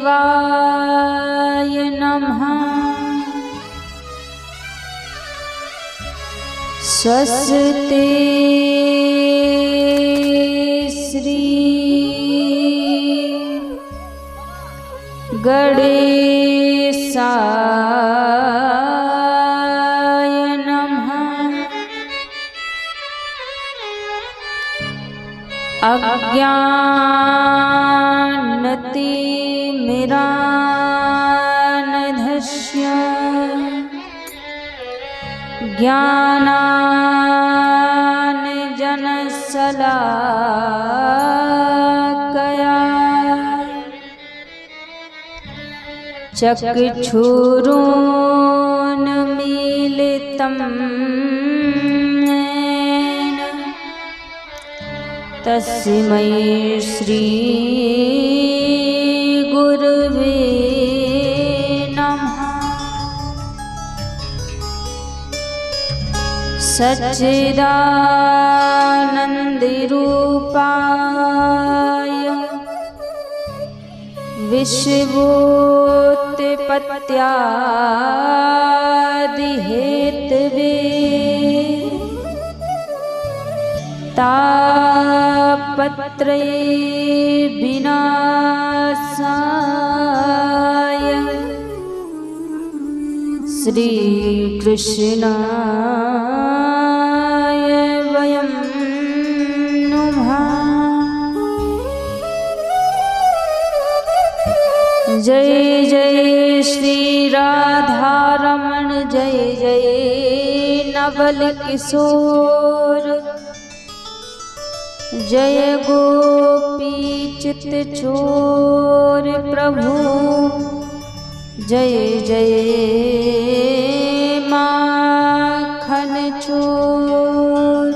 वासुदेवाय नमः। स्वस्ति श्री गणेशाय नमः। अज्ञानतिमिरान्धस्य ज्ञानाञ्जनशलाकया चक्षुरुन्मीलितं येन तस्मै श्री गुरवे नमः। सच्चिदानन्दरूपाय विश्वोत्पत्त्यादिहेतवे तापत्रये विनाशाय श्रीकृष्णाय वयं नमः। जय जय श्री राधारमण जय जय नवल किशोर जय गोपी चित चोर प्रभु जय जय माखन चोर।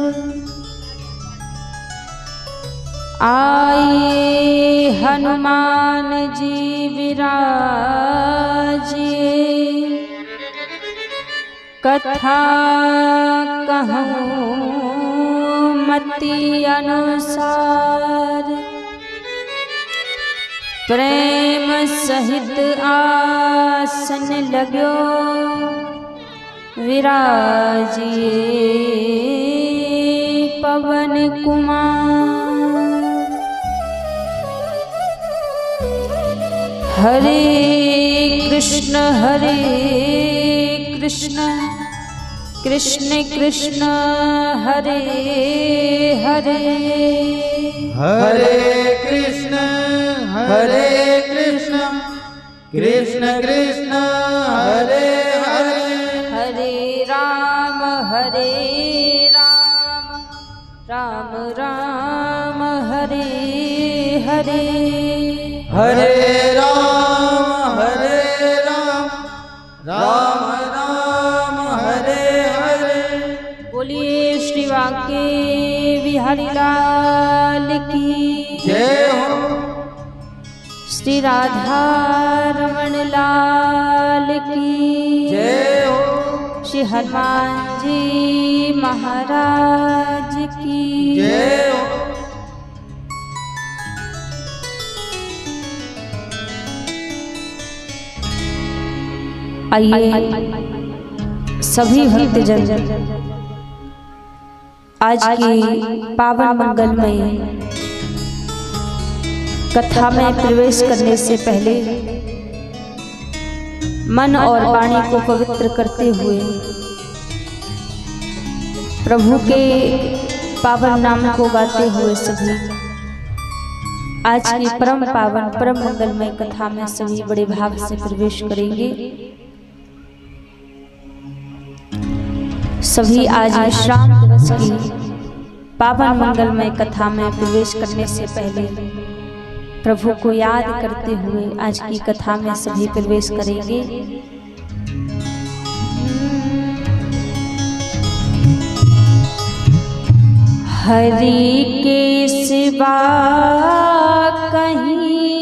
आइए हनुमान जी विराजिए कथा कहूँ मति अनुसार प्रेम सहित आसन लगो विराजिए पवन कुमार। हरे कृष्ण कृष्ण कृष्ण हरे हरे हरे कृष्ण कृष्ण कृष्ण हरे हरे हरे राम राम राम हरे हरे हरे राम राम राम हरे हरे। बोलिए श्री वाके बिहारी लाल की जय हो। श्री राधा रमण लाल की जय हो। श्री हनुमान जी महाराज की जय हो। आइए सभी भक्तजन आज की पावन मंगलमय कथा में प्रवेश करने से पहले मन और वाणी को पवित्र करते हुए प्रभु के पावन नाम को गाते हुए सभी आज की परम पावन परम मंगलमय कथा में सभी बड़े भाव से प्रवेश करेंगे। सभी आज विश्राम दिवस की पावन मंगलमय कथा में प्रवेश करने से पहले प्रभु को याद करते हुए आज की कथा में सभी प्रवेश करेंगे। हरि के सिवा कहीं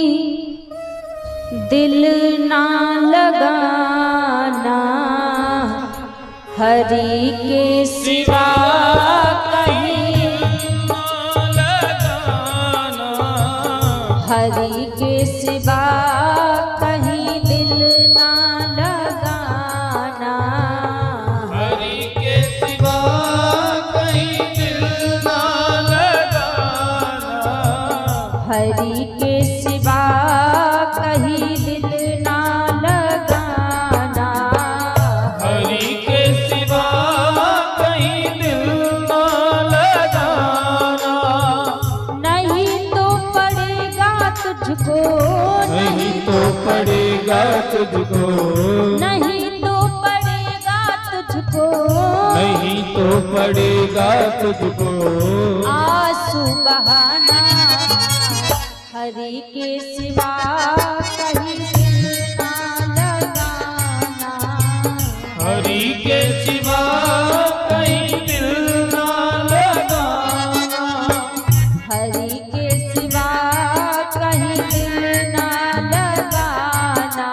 दिल ना लगाना, हरि के सिवा कहीं ना लगाना, हरि के सिवा सिवा कहीं दिल ना लगाना, हरि के सिवा कहीं दिल ना लगाना, हरि के सिवा कहीं दिल ना लगाना, हरि के सिवा कहीं दिल ना लगाना, नहीं तो पड़ेगा तुझको, नहीं तो पड़ेगा तुझको, नहीं तो पड़ेगा तुझको, नहीं तो पड़ेगा तुझको, आंसू बहाना, हरि के सिवा कहीं दिल ना लगाना, हरि के सिवा कहीं दिल ना लगाना, हरि के सिवा कहीं दिल ना लगाना,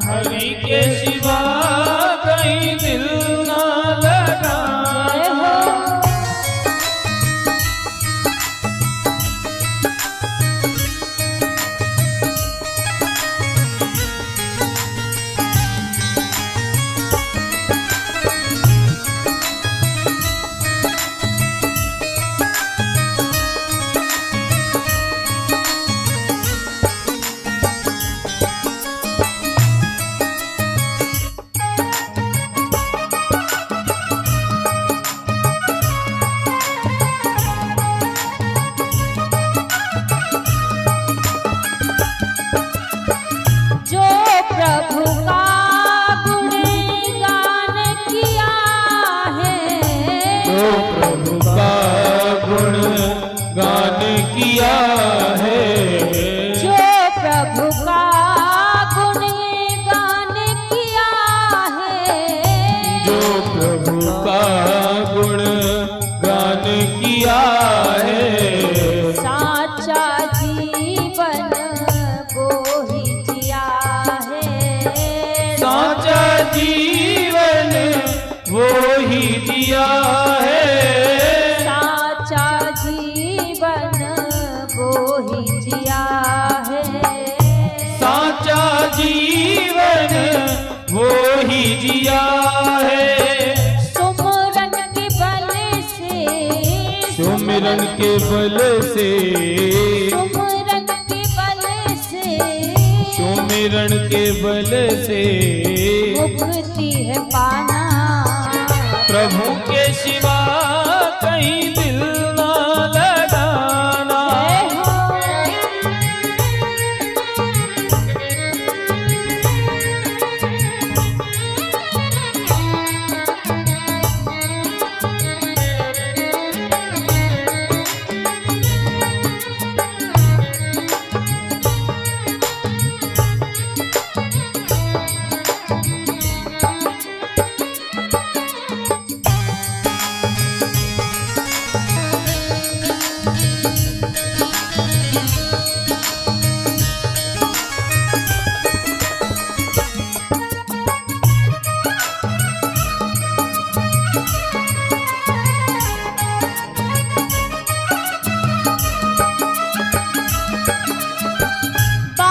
हरि के सिवा कहीं दिल ना लगाना। जय हो। जो प्रभु का गुणगान किया है, जो प्रभु का गुण गान किया है, जो प्रभु का गुणगान किया है, जो प्रभु का गुण गान किया है, साचा जीवन वो ही जिया है, साचा जीवन वो ही दिया है, साचा जीवन वो ही जिया है, साचा जीवन वो ही जिया है, सुमरन के बल से, सुमिरन के बल से, सुमरन के बल से, सुमिरन के बल से, मुक्ति है पाना, प्रभु के सिवा कहीं दिल ना लगाना, जय हो।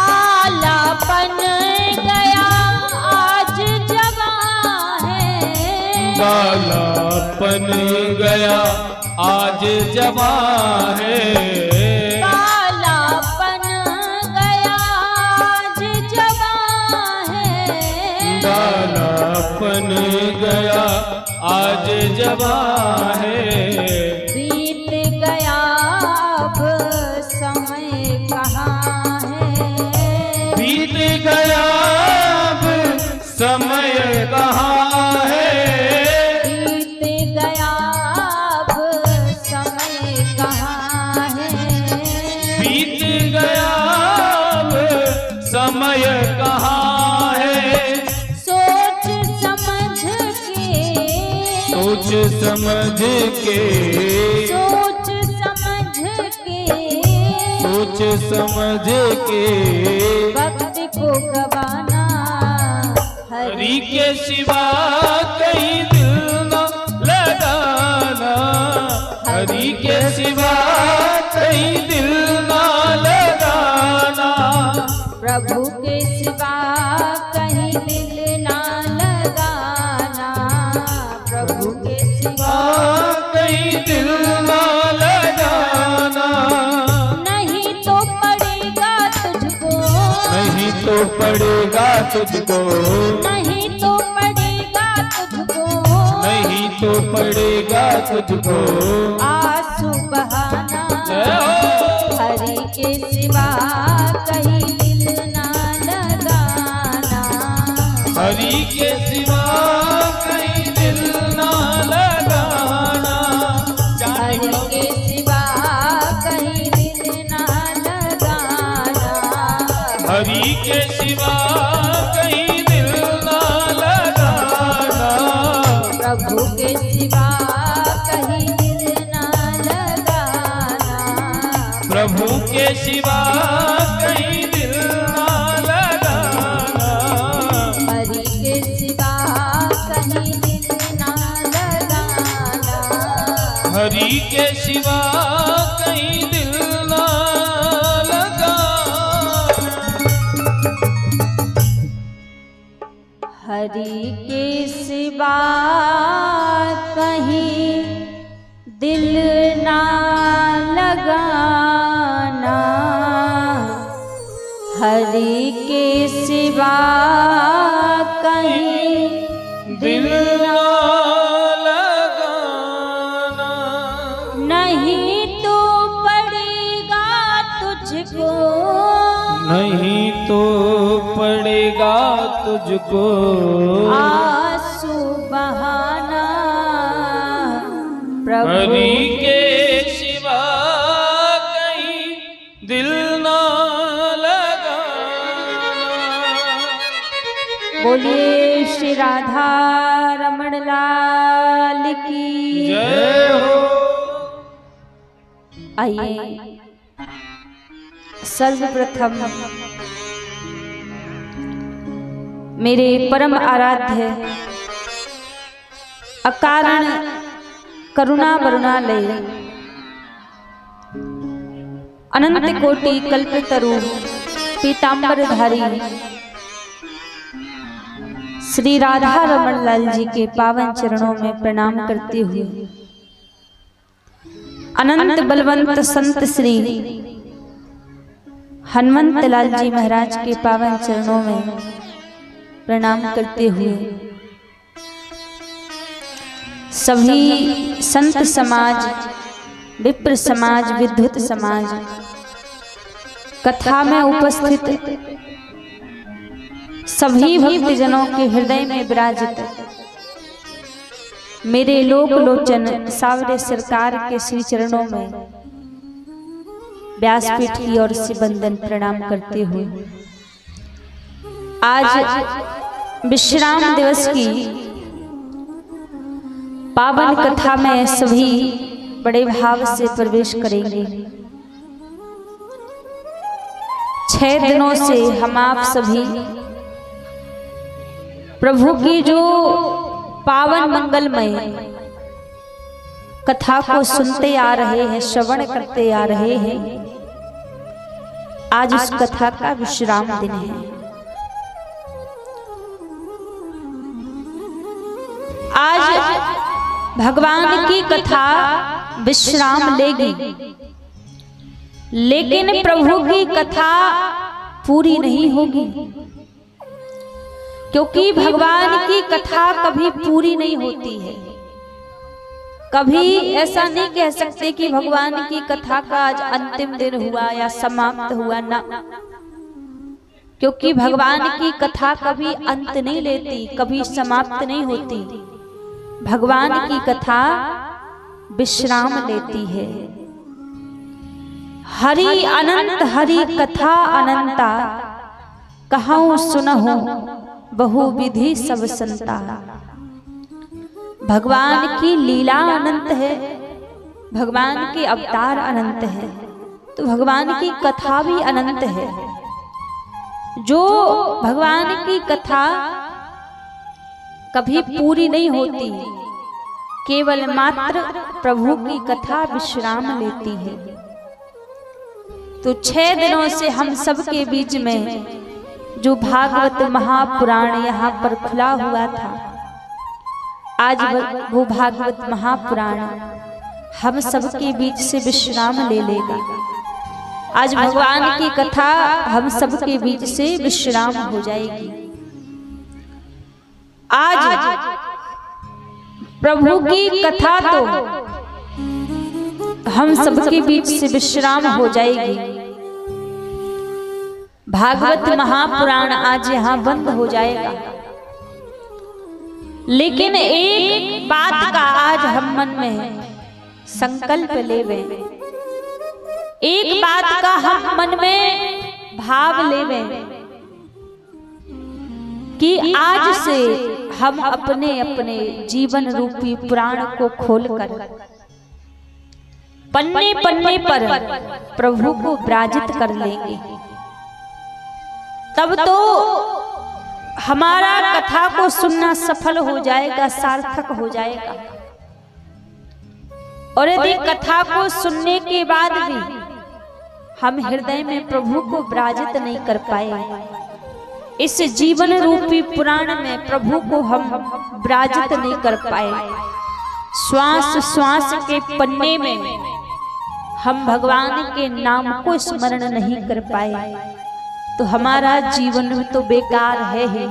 बालापन गया आज जवां है, बालापन गया आज जवां है, बालापन गया आज जवां है, बालापन गया आज जवां है, बीत गया अब समय कहाँ है, बीत गया अब समय कहाँ है, बीत गया अब समय कहाँ है, बीत गया अब समय कहाँ है, सोच समझ के, सोच समझ के, सोच समझ के, सोच समझ के, वक्त को गवाना, हरि के सिवा कहीं दिल न लगाना, हरि के सिवा कहीं दिल न लगाना, प्रभु के सिवा कहीं दिल ना लगाना, प्रभु के सिवा कहीं दिल ना लगाना, नहीं तो पड़ेगा तुझको, नहीं तो पड़ेगा तुझको, नहीं तो पड़ेगा तुझको, नहीं तो पड़ेगा तुझको आंसू बहाना, हरि के सिवा कहीं दिल ना लगाना, हरि के सिवा कहीं दिल ना लगाना, हरि के सिवा कहीं दिल ना लगाना, हरि के सिवा कहीं दिल ना लगाना, प्रभु के सिवा कहीं दिल ना लगाना, प्रभु के सिवा कहीं दिल ना लगाना, हरि के सिवा कहीं दिल ना लगाना, हरि के सिवा कहीं दिल ना लगाना, हरि के सिवा कहीं दिल ना लगाना, हरि के सिवा कहीं दिल ना लगाना, नहीं तो पड़ेगा तुझको, नहीं तो पड़ेगा तुझको आंसू बहाना, प्रभु हरि के सिवा कहीं दिल ना लगाना। बोलिए श्री राधा रमण लाल की जय हो। आइए सर्वप्रथम मेरे परम आराध्य अकारण करुणा वरुणालय अनंत कोटि कल्पतरु पीतांबरधारी श्री राधा रमण लाल जी के पावन चरणों में प्रणाम करते हुए अनंत बलवंत संत श्री हनुमंत लाल जी महाराज के पावन चरणों में प्रणाम करते हुए सभी संत समाज, विप्र समाज, विद्वत समाज, कथा में उपस्थित सभी भक्तजनों के हृदय में विराजित मेरे लोक लोचन सावरे सरकार के श्री चरणों में व्यासपीठ की ओर से वंदन प्रणाम करते हुए आज विश्राम दिवस की पावन कथा में सभी बड़े भाव से प्रवेश करेंगे। 6 दिनों से हम आप सभी प्रभु की जो पावन मंगलमय कथा को सुनते आ रहे हैं, श्रवण करते आ रहे हैं। आज उस कथा का विश्राम दिन है। आज भगवान की कथा विश्राम लेगी, लेकिन प्रभु की कथा पूरी नहीं होगी, क्योंकि भगवान की कथा कभी पूरी नहीं होती है। कभी ऐसा नहीं कह सकते कि भगवान की कथा का आज अंतिम दिन हुआ या समाप्त हुआ, ना, क्योंकि भगवान की कथा कभी अंत नहीं लेती, कभी समाप्त नहीं होती। भगवान की कथा विश्राम लेती है। हरि अनंत हरि कथा अनंता, कहूँ सुनहु बहु विधि सब संता। भगवान की लीला अनंत है, भगवान के अवतार अनंत है, तो भगवान की कथा भी अनंत है। जो भगवान की कथा कभी पूरी नहीं होती, केवल मात्र प्रभु की कथा विश्राम लेती है। तो 6 दिनों से हम सबके बीच में जो भागवत महापुराण यहाँ पर खुला हुआ था, आज वो भागवत महापुराण हम सबके बीच से विश्राम ले लेगा। आज भगवान की कथा हम सबके बीच से विश्राम हो जाएगी। आज प्रभु की कथा तो हम सबके बीच से विश्राम हो जाएगी। भागवत महापुराण आज यहाँ बंद हो जाएगा, लेकिन एक बात का आज हम मन में संकल्प लेवे, एक बात का हम मन में भाव लेवे कि आज से हम अपने अपने जीवन रूपी पुराण को खोलकर पन्ने पन्ने पर प्रभु को विराजित कर लेंगे। तब तो हमारा कथा को सुनना सफल हो जाएगा, सार्थक हो जाएगा। और यदि कथा को सुनने के बाद भी हम हृदय में प्रभु को विराजित नहीं कर पाए, इस जीवन रूपी पुराण में प्रभु को हम विराजित नहीं कर पाए, श्वास श्वास के पन्ने में हम भगवान के नाम को स्मरण नहीं कर पाए, तो हमारा जीवन तो बेकार है ही।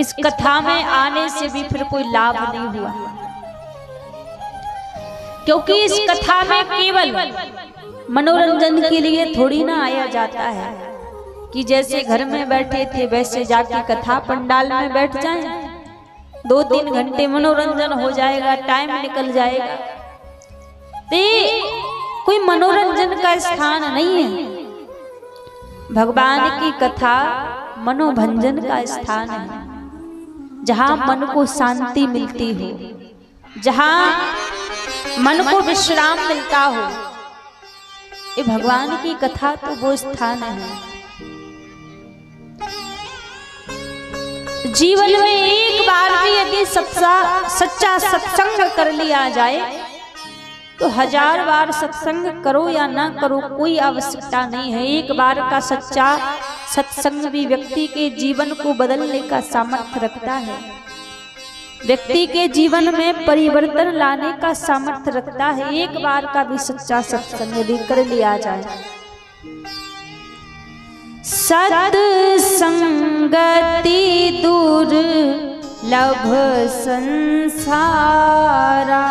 इस कथा में आने से भी फिर कोई लाभ नहीं हुआ, क्योंकि इस कथा में केवल मनोरंजन के लिए थोड़ी ना आया जाता है कि जैसे घर में बैठे थे वैसे जाके कथा पंडाल में बैठ जाएं, 2-3 घंटे मनोरंजन हो जाएगा, टाइम निकल जाएगा। तो कोई मनोरंजन का स्थान नहीं है। भगवान की कथा मनोभंजन का स्थान है, जहाँ मन को शांति मिलती हो, जहाँ मन को विश्राम मिलता हो। ये भगवान की कथा तो वो स्थान है। जीवन में एक बार भी यदि सच्चा सत्संग कर लिया जाए तो 1000 बार सत्संग करो या ना करो कोई आवश्यकता नहीं है। एक बार का सच्चा सत्संग भी व्यक्ति के जीवन को बदलने का सामर्थ्य रखता है, व्यक्ति के जीवन में परिवर्तन लाने का सामर्थ्य रखता है। एक बार का भी सच्चा सत्संग यदि कर लिया जाए। सत्संगति दुर्लभ संसारा,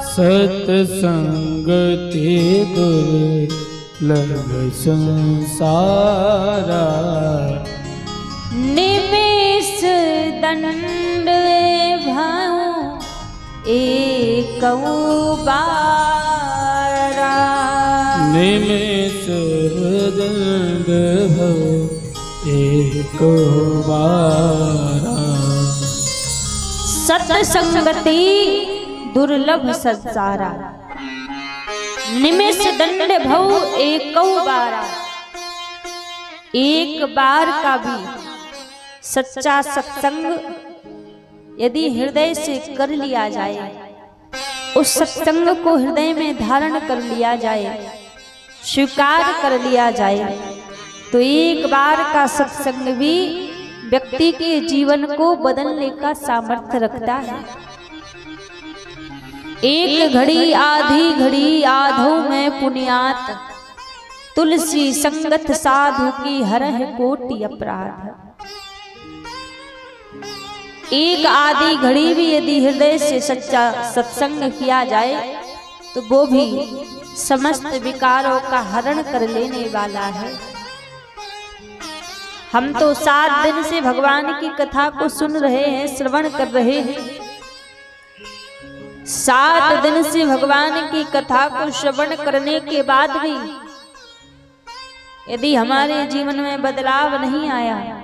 सत्संगति दुर्लभ संसारा, निमेष दंड भाऊ एकौ बारा, निमेष दंड भाऊ एको बारा। सत्संगति दुर्लभ संसारा, निमेष दंड भव एकौ बारा। एक बार का भी सच्चा सत्संग यदि हृदय से कर लिया जाए, उस सत्संग को हृदय में धारण कर लिया जाए, स्वीकार कर लिया जाए, तो एक बार का सत्संग भी व्यक्ति के जीवन को बदलने का सामर्थ्य रखता है। एक घड़ी आधी घड़ी आधो में पुण्यात, तुलसी संगत साधु की हरह कोटि अपराध। एक आधी घड़ी भी यदि हृदय से सच्चा सत्संग किया जाए तो वो भी समस्त विकारों का हरण कर लेने वाला है। हम तो 7 दिन से भगवान की कथा को सुन रहे हैं, श्रवण कर रहे हैं। 7 दिन से भगवान की कथा को श्रवण करने के बाद भी यदि हमारे जीवन में बदलाव नहीं आया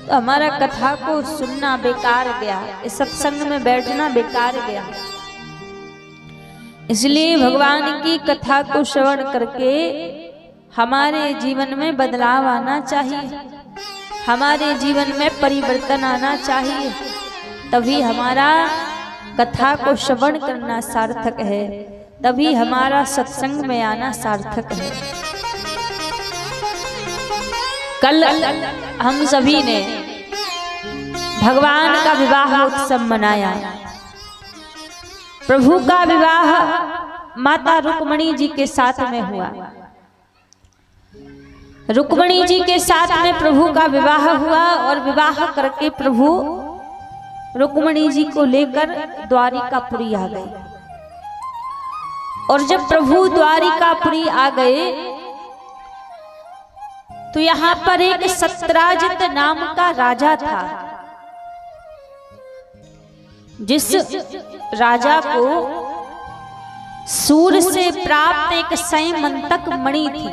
तो हमारा कथा को सुनना बेकार गया, इस सत्संग में बैठना बेकार गया। इसलिए भगवान की कथा को श्रवण करके हमारे जीवन में बदलाव आना चाहिए, हमारे जीवन में परिवर्तन आना चाहिए, तभी हमारा कथा को श्रवण करना सार्थक है। तभी हमारा सत्संग में आना सार्थक है। कल हम सभी ने भगवान का विवाह उत्सव मनाया। प्रभु का विवाह माता रुक्मणी जी के साथ में हुआ। रुक्मणी जी के साथ में प्रभु का विवाह हुआ और विवाह करके प्रभु रुक्मणी जी को लेकर द्वारिकापुरी आ गए। और जब प्रभु द्वारिकापुरी आ गए तो यहाँ पर एक सत्राजित नाम का राजा था, जिस राजा को सूर्य से प्राप्त एक संयमंतक मणि थी,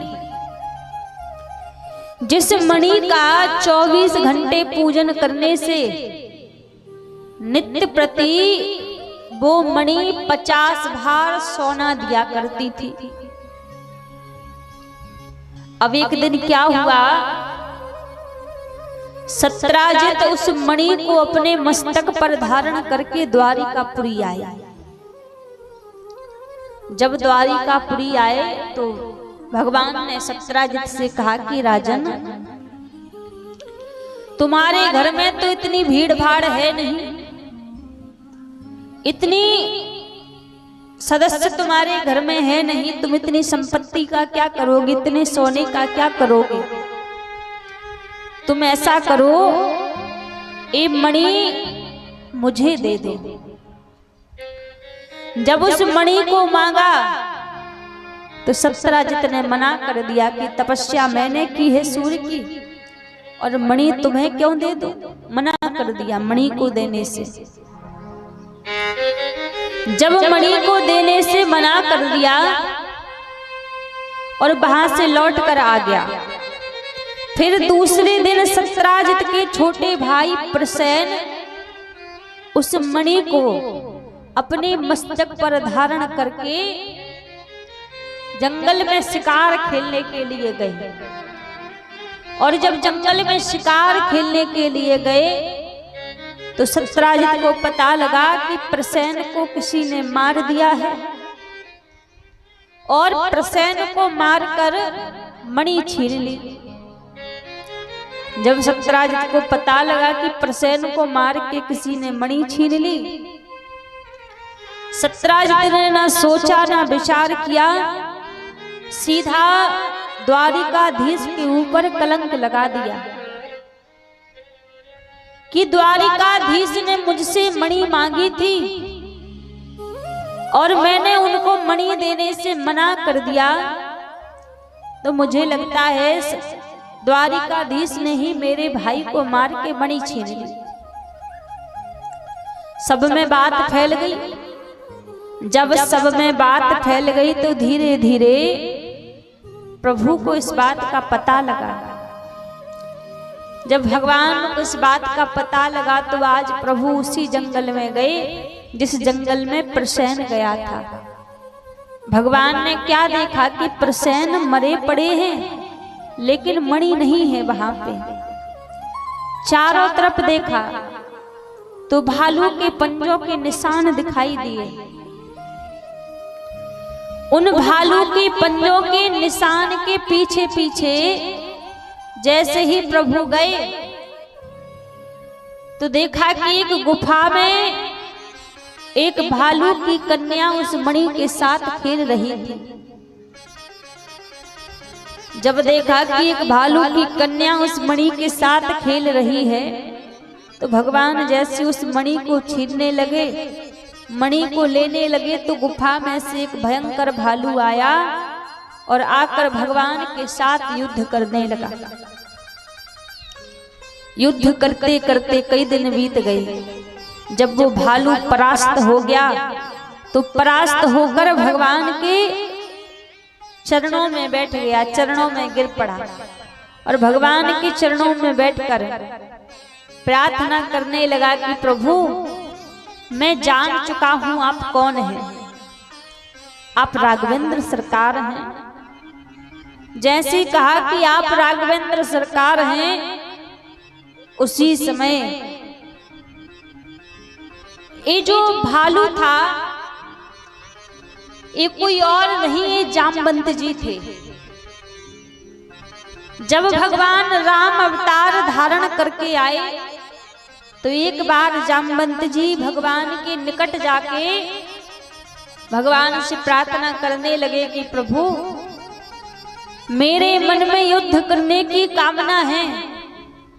जिस मणि का 24 घंटे पूजन करने से नित्य प्रति वो मणि 50 भार सोना दिया करती थी। अब एक दिन क्या हुआ, सत्राजित उस मणि को अपने मस्तक पर धारण करके द्वारिकापुरी आए। जब द्वारिकापुरी आए तो भगवान ने सत्राजित से कहा कि राजन, तुम्हारे घर में तो इतनी भीड़ भाड़ है नहीं, इतनी सदस्य तुम्हारे घर में है नहीं, तुम इतनी संपत्ति का क्या करोगे, इतने सोने का क्या करोगे। तुम ऐसा करो, ये मणि मुझे दे दो। जब उस मणि को मांगा तो सत्राजित ने मना कर दिया कि तपस्या मैंने की है सूर्य की, और मणि तुम्हें क्यों दे दो। मना कर दिया मणि को देने से। जब मणि को देने से मना कर दिया और वहां से लौट कर आ गया, फिर दूसरे दिन सत्राजित के छोटे भाई प्रसेन उस मणि को अपने मस्तक पर धारण करके जंगल में शिकार खेलने के लिए गए। और जब जंगल में शिकार खेलने के लिए गए तो सत्राजित को पता लगा कि प्रसेन को किसी ने मार दिया है, और प्रसेन को मारकर मणि छीन ली। जब सत्राजित को पता लगा कि प्रसेन को मार के किसी ने मणि छीन ली, सत्राजित ने ना सोचा ना विचार किया, सीधा द्वारिकाधीश के ऊपर कलंक लगा दिया कि द्वारिकाधीश ने मुझसे मणि मांगी थी और मैंने उनको मणि देने से मना कर दिया, तो मुझे लगता है द्वारिकाधीश ने ही मेरे भाई को मार के मणि छीन ली। सब में बात फैल गई। जब सब में बात फैल गई तो धीरे धीरे प्रभु को इस बात का पता लगा। जब भगवान को इस बात का पता लगा तो आज प्रभु उसी जंगल में गए जिस जंगल में प्रसेन गया था। भगवान ने क्या देखा कि प्रसेन मरे पड़े हैं लेकिन मणि नहीं है वहां पे। चारों तरफ देखा तो भालू के पंजों के निशान दिखाई दिए। उन भालू के पंजों के निशान के पीछे पीछे जैसे ही प्रभु गए तो देखा कि एक गुफा में एक भालू की कन्या उस मणि के साथ खेल रही थी। जब देखा कि एक भालू की कन्या उस मणि के साथ खेल रही है तो भगवान जैसे उस मणि को छीनने लगे, मणि को लेने लगे, तो गुफा में से एक भयंकर भालू आया और आकर भगवान के साथ युद्ध करने लगा। युद्ध करते करते कई दिन बीत गए। जब वो भालू परास्त हो गया तो परास्त होकर भगवान के चरणों में बैठ गया, चरणों में गिर पड़ा और भगवान के चरणों में बैठकर प्रार्थना करने लगा कि प्रभु मैं जान चुका हूं आप कौन हैं, आप राघवेंद्र सरकार हैं। जैसे कहा कि आप राघवेंद्र सरकार हैं, उसी समय ये जो भालू था ये कोई और नहीं, ये जामवंत जी थे। जब भगवान राम अवतार धारण करके आए तो एक बार जामवंत जी भगवान के निकट जाके भगवान से प्रार्थना करने लगे कि प्रभु, मेरे मन में युद्ध करने की कामना है,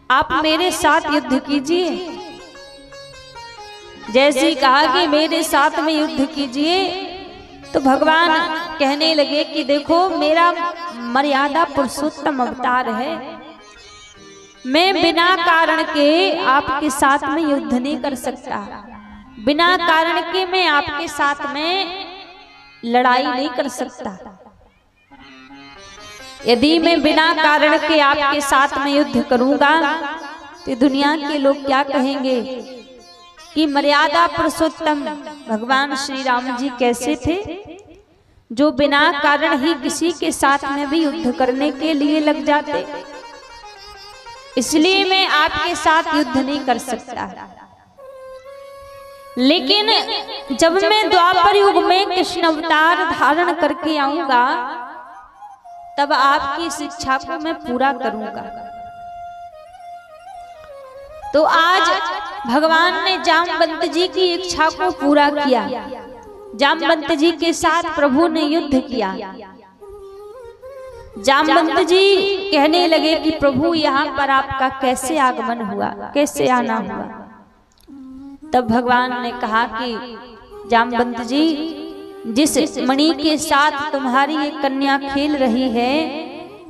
आप मेरे साथ युद्ध कीजिए। जैसे कहा कि मेरे साथ में युद्ध कीजिए, तो भगवान कहने लगे कि देखो, मेरा मर्यादा पुरुषोत्तम अवतार है, मैं बिना कारण के आपके साथ में युद्ध नहीं कर सकता, बिना कारण के मैं आपके साथ में लड़ाई नहीं कर सकता। यदि मैं बिना कारण के आपके साथ में युद्ध करूंगा तो दुनिया के लोग क्या कहेंगे कि मर्यादा पुरुषोत्तम भगवान श्री राम जी कैसे थे, जो बिना कारण ही किसी के साथ में भी युद्ध करने के लिए लग जाते। इसलिए मैं आपके साथ युद्ध नहीं कर सकता। लेकिन जब मैं द्वापर युग में कृष्ण अवतार धारण करके आऊंगा, तब आपकी शिक्षा को मैं पूरा करूंगा। तो आज भगवान ने जामवंत जी की इच्छा को पूरा किया। जामवंत जी के साथ प्रभु ने युद्ध किया। जामवंत जी कहने लगे कि प्रभु, यहाँ पर आपका कैसे आगमन हुआ, कैसे आना हुआ। तब भगवान ने कहा कि जामवंत जी, जिस मणि के साथ तुम्हारी ये कन्या खेल रही है,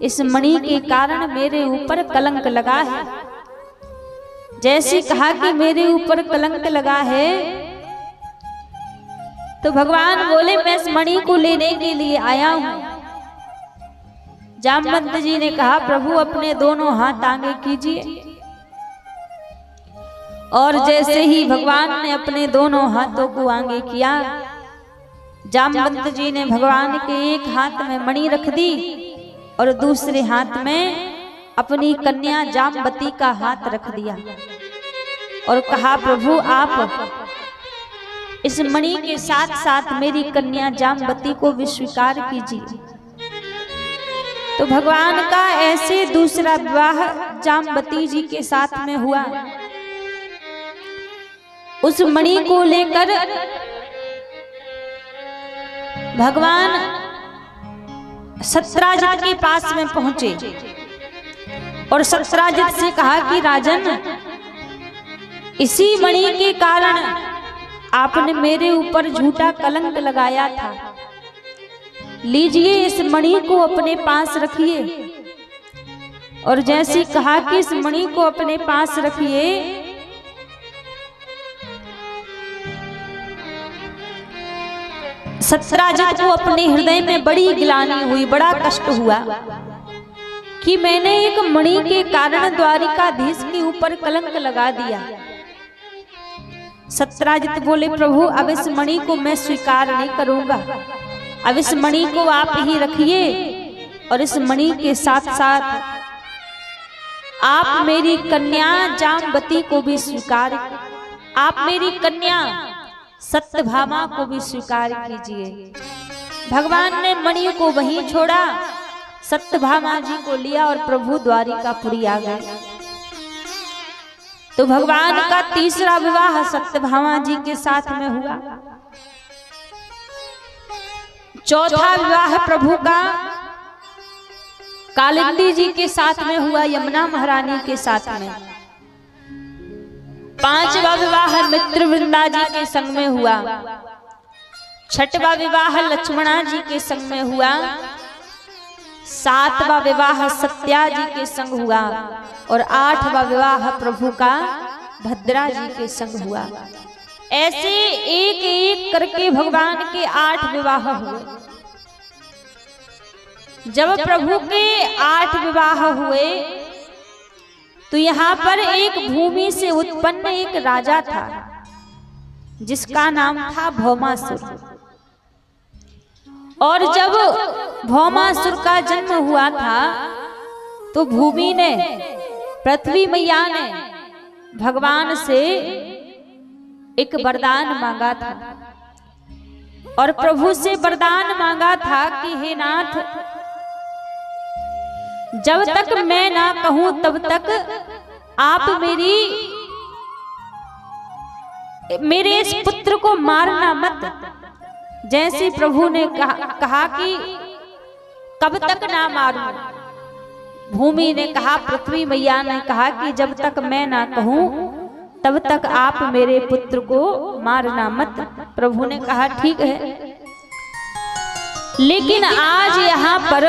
इस मणि के कारण मेरे ऊपर कलंक लगा है। जैसे कहा कि मेरे ऊपर कलंक लगा है, तो भगवान बोले मैं इस मणि को लेने के लिए आया हूं। जामवंत जी ने कहा प्रभु, अपने दोनों हाथ आगे कीजिए। और जैसे ही भगवान ने अपने दोनों हाथों को आगे किया, जामवंत जी ने भगवान के एक हाथ में मणि रख दी और दूसरे हाथ में अपनी कन्या जामवती का हाथ रख दिया और कहा प्रभु, आप इस मणि के साथ साथ मेरी कन्या जामवती को भी स्वीकार कीजिए। तो भगवान का ऐसे दूसरा विवाह जामवती जी के साथ में हुआ। उस मणि को लेकर भगवान सत्राजित के पास में पहुंचे और सत्राजित से कहा कि राजन, इसी मणि के कारण आपने मेरे ऊपर झूठा कलंक लगाया था, लीजिए इस मणि को अपने पास रखिए। और जैसे कहा कि इस मणि को अपने पास रखिए, सत्राजित को अपने हृदय में बड़ी ग्लानि हुई, बड़ा कष्ट हुआ कि मैंने एक मणि के कारण द्वारिकाधीश के ऊपर कलंक लगा दिया। सत्राजित बोले प्रभु, अब इस मणि को मैं स्वीकार नहीं करूंगा, अब इस मणि को आप ही रखिए और इस मणि के साथ साथ आप मेरी कन्या जामवती को भी स्वीकार, आप मेरी कन्या सत्यभामा को भी स्वीकार कीजिए। भगवान ने मणि को वहीं छोड़ा, सत्यभामा जी को लिया और प्रभु द्वारिकापुरी आ गए। तो भगवान का तीसरा विवाह सत्यभामा जी के साथ में हुआ। चौथा विवाह प्रभु का कालिंदी जी के साथ में हुआ, यमुना महारानी के साथ में। पांचवा विवाह मित्रवृंदा जी के संग में हुआ। छठवां विवाह लक्ष्मणा जी के संग में हुआ। सातवां विवाह सत्या जी के संग हुआ और आठवां विवाह प्रभु का भद्रा जी के संग हुआ। ऐसे एक एक करके भगवान के 8 विवाह हुए। जब प्रभु के 8 विवाह हुए तो यहाँ पर एक भूमि से उत्पन्न एक राजा था जिसका नाम था भौमासुर। और जब भौमासुर का जन्म हुआ था तो भूमि ने, पृथ्वी मैया ने भगवान से एक वरदान मांगा था और प्रभु से वरदान मांगा था कि हे नाथ, जब तक मैं ना कहूं तब तक आप मेरे इस पुत्र को मारना मत। जैसे प्रभु ने कहा कि कब तक ना मारूं, भूमि ने कहा, पृथ्वी मैया ने कहा कि जब तक मैं ना कहूं तब तक आप मेरे पुत्र को मारना मत। प्रभु ने कहा ठीक है। लेकिन आज यहाँ पर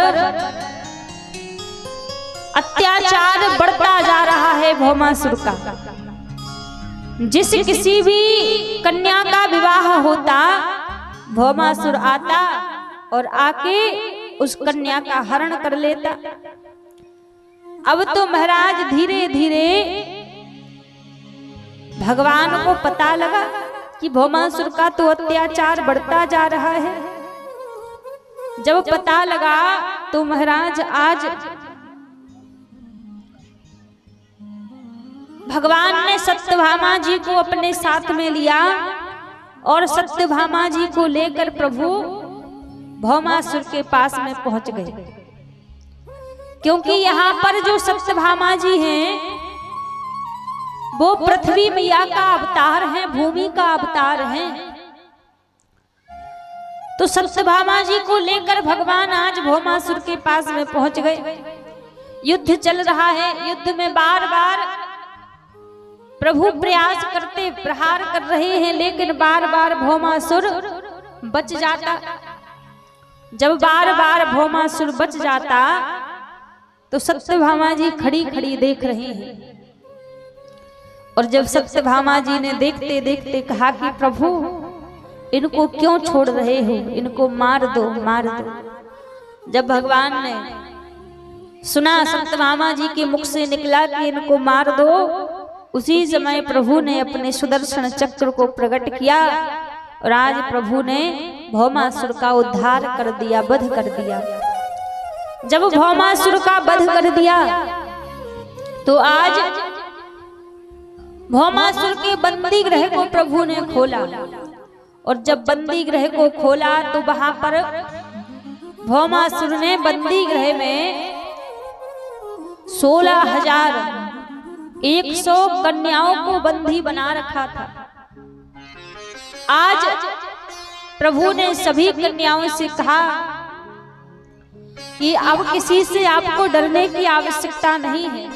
अत्याचार बढ़ता जा रहा है भौमासुर का। जिस किसी भी कन्या का विवाह होता, भौमासुर आता और आके उस कन्या का हरण कर लेता। अब तो महाराज धीरे धीरे भगवान को पता लगा कि भौमासुर का तो अत्याचार बढ़ता जा रहा है। जब पता लगा तो महाराज आज भगवान ने सत्यभामा जी को अपने साथ में लिया और सत्यभामा जी को लेकर प्रभु भौमासुर के पास में पहुंच गए। क्योंकि यहाँ पर जो सत्यभामा जी हैं वो पृथ्वी मैया का अवतार हैं, भूमि का अवतार हैं। तो सत्यभामा जी को लेकर भगवान आज भौमासुर के पास में पहुंच गए। युद्ध चल रहा है, युद्ध में बार बार प्रभु प्रयास करते प्रहार कर रहे हैं, लेकिन बार बार भौमासुर बच जाता। जब बार बार भौमासुर बच जाता तो सत्यभामा जी खड़ी खड़ी देख रही हैं। और जब सत्यभामा जी ने देखते देखते कहा कि प्रभु इनको क्यों छोड़ रहे हो, इनको मार दो मार दो। जब भगवान ने सुना, सत्यभामा जी के मुख से निकला कि इनको मार दो, उसी समय प्रभु ने अपने सुदर्शन चक्र को प्रकट किया और आज प्रभु ने भौमासुर का उद्धार कर दिया, वध कर दिया। जब भौमासुर का वध कर दिया तो आज भौमासुर के बंदी गृह को प्रभु ने खोला। और जब बंदी गृह को खोला तो वहां पर भौमासुर ने बंदी गृह में 16,100 कन्याओं को बंदी बना रखा था। आज प्रभु ने सभी कन्याओं से कहा कि अब किसी से आपको डरने की आवश्यकता नहीं है,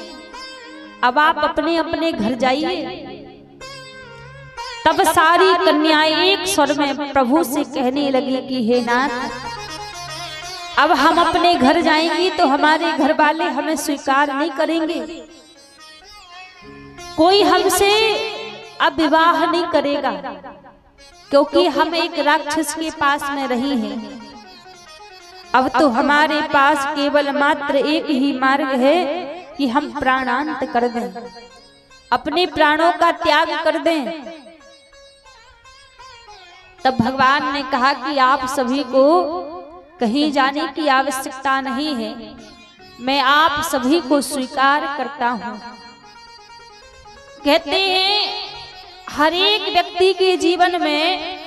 अब आप अपने अपने घर जाइए। तब सारी कन्याएं एक स्वर में प्रभु से कहने लगी कि हे नाथ, अब हम अपने घर जाएंगी तो हमारे घर वाले हमें स्वीकार नहीं करेंगे, कोई हमसे अब विवाह नहीं करेगा, क्योंकि हम एक राक्षस के पास में रही हैं। अब तो हमारे पास केवल मात्र एक ही मार्ग है कि हम प्राणांत कर दें, अपने प्राणों का त्याग कर दें। तब भगवान ने कहा कि आप सभी को कहीं जाने की आवश्यकता नहीं है, मैं आप सभी को स्वीकार करता हूं। कहते हैं हर एक व्यक्ति के जीवन में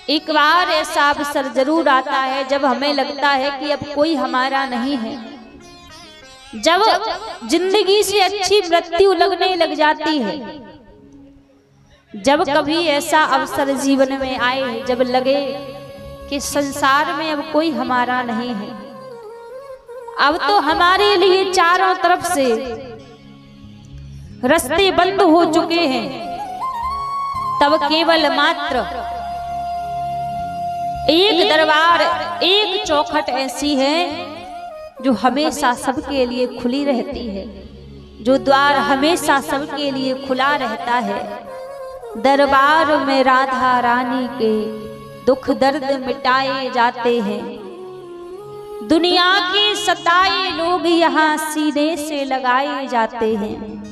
एक बार ऐसा अवसर जरूर आता है जब हमें लगता है कि अब कोई हमारा नहीं है, जब जिंदगी से अच्छी मृत्यु लगने लग जाती है। जब कभी ऐसा अवसर जीवन में आए जब लगे कि संसार में अब कोई हमारा नहीं है, अब तो हमारे लिए चारों तरफ से रास्ते बंद हो चुके हैं, तब केवल मात्र एक दरबार, एक चौखट ऐसी है जो हमेशा सबके लिए खुली रहती है, जो द्वार हमेशा सबके लिए खुला रहता है। दरबार में राधा रानी के दुख दर्द मिटाए जाते हैं, दुनिया के सताए लोग यहाँ सीने से लगाए जाते हैं।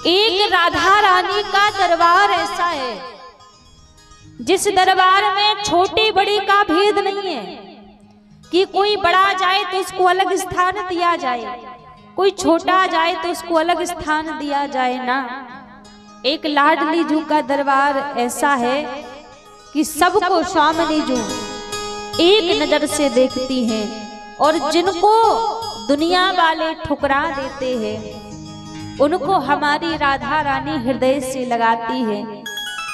एक राधा रानी का दरबार ऐसा है जिस दरबार में छोटे बड़े का भेद नहीं है कि कोई बड़ा जाए तो उसको अलग स्थान दिया जाए, कोई छोटा जाए तो उसको अलग स्थान दिया जाए ना। एक लाडली जू का दरबार ऐसा है कि सबको सामने जो एक नजर से देखती हैं और जिनको दुनिया वाले ठुकरा देते हैं उनको हमारी राधा रानी हृदय से लगाती है।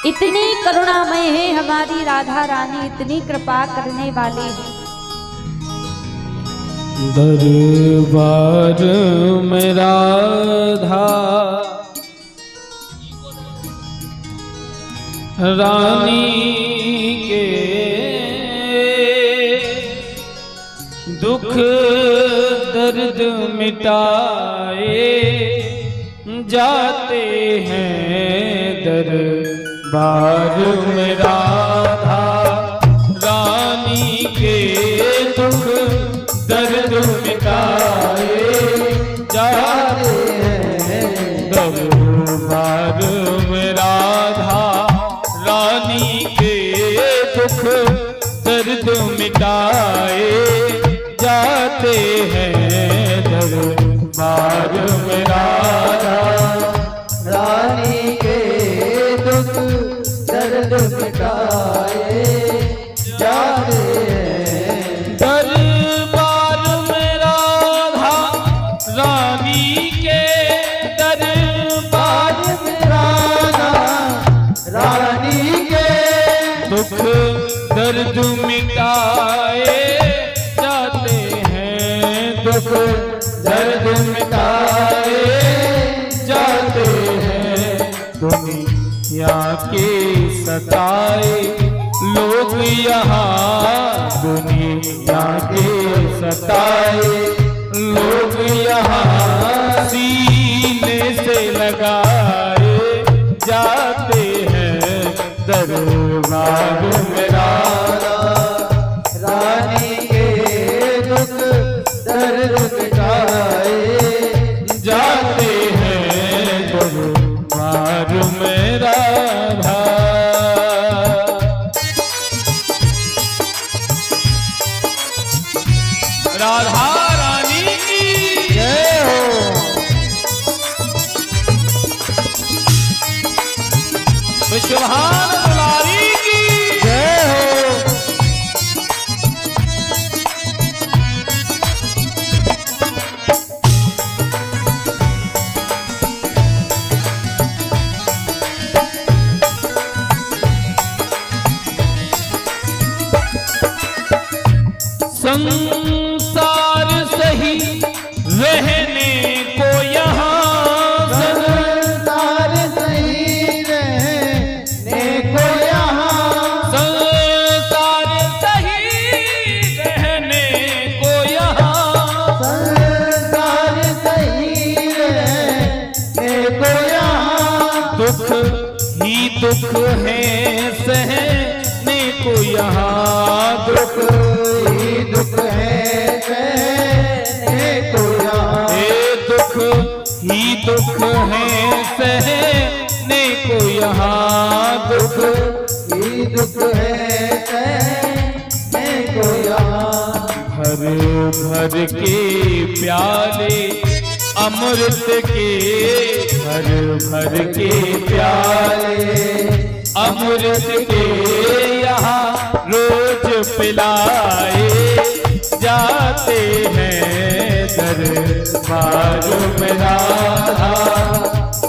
इतनी करुणामय है हमारी राधा रानी, इतनी कृपा करने वाली है। दरबार में राधा रानी के दुख दर्द मिटाए जाते हैं। दरबार में राधा रानी के दुख दर्द मिटाए जाते हैं। दरबार में राधा रानी के दुख दर्द मिटाए जाते हैं। दरबार में राधा रानी के दुख दर्द मिटाए जाते हैं। दरबार में राधा रानी के दरबार में राधा रानी के दुख दर्द मिटाए जाते हैं। दुख दर्द मिटाए जाते हैं। दुनिया के सताए लोग यहाँ, दुनिया के सताए लोग यहाँ सीने से लगाए जाते हैं। दरबार में राधा रानी के दुख दर्द मिटाए जाते हैं। दरबार में राधा राधा रानी की जय हो। विश्वभान दुलारी की जय हो। संसार सही रहने को यहाँ, संसार सही रहने को यहाँ, संसार सही रहने को यहाँ, संसार सही रहने को यहाँ, दुख ही दुख है सहने को यहाँ, दुख ही दुख है सहने को यहाँ, दुख ही दुख है सहने को यहाँ, दुख ही दुख है सहने को यहाँ। भर भर के प्याले अमृत के, भर भर के प्याले अमृत के यहाँ रोज पिलाए जाते हैं। दरबार में राधा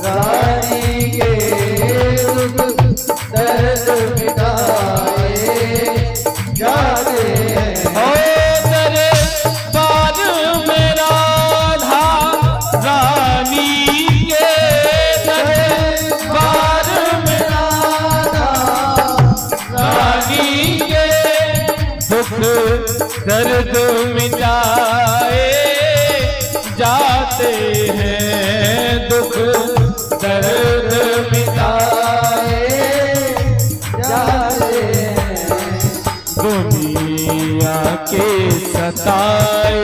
रानी के दुख दर्द मिटाए जाते हैं। दरबार में राधा रानी के, दरबार में राधा रानी के दुख दर्द मिटाए जाते हैं। दुख दर्द मिटाए जाते हैं। दुनिया के सताए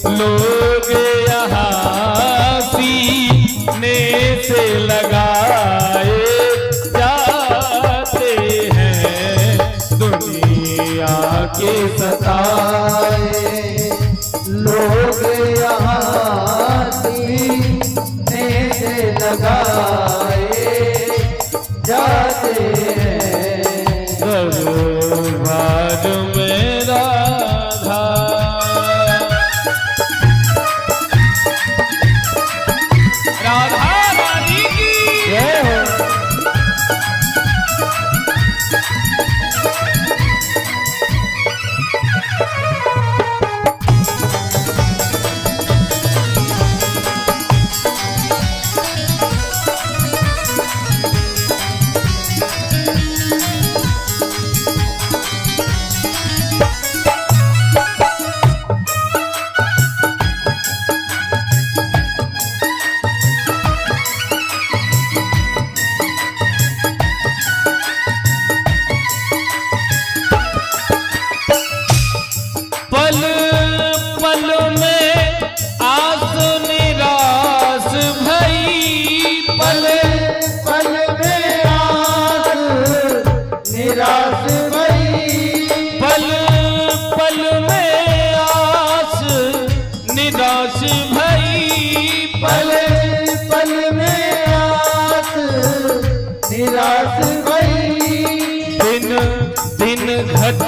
लोग यहाँ सीने से लगाए जाते हैं। दुनिया के सताए लोग यहाँ सीने से लगाए जाते हैं।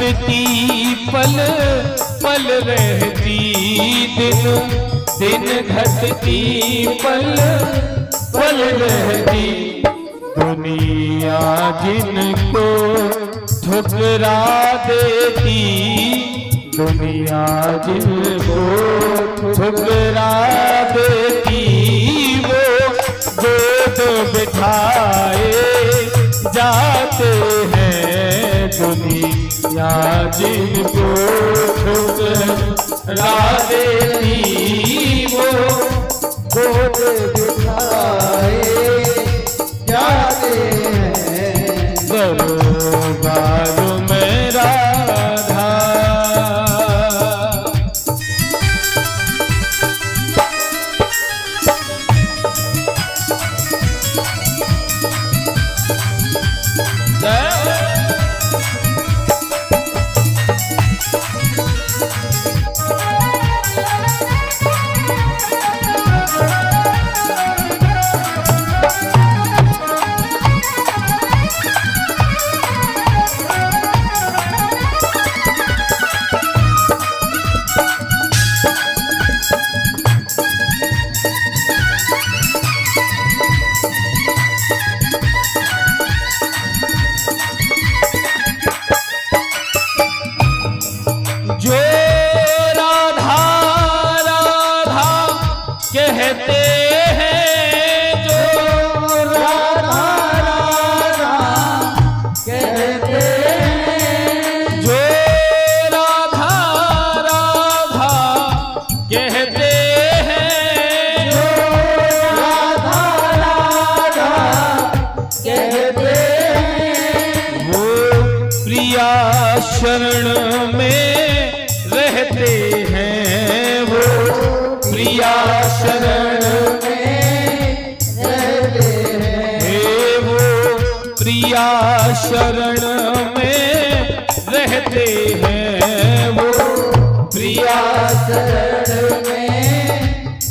घटती पल पल रहती दिन दिन घटती पल पल रहती। दुनिया जिनको ठुकरा देती, दुनिया जिनको ठुकरा देती, वो गोद बिठाए जाते हैं। दुनिया जिनको ठुकरा देती, वो गोद बिठाए जाते हैं। दरबार में राधा जो राधा राधा कहते हैं, जो राधा राधा कहते हैं। जो राधा राधा कहते हैं, जो राधा राधा कहते हैं। वो प्रिया शरण में रहते हैं, वो प्रिया शरण में रहते हैं। हे वो प्रिया शरण में रहते हैं, वो प्रिया शरण में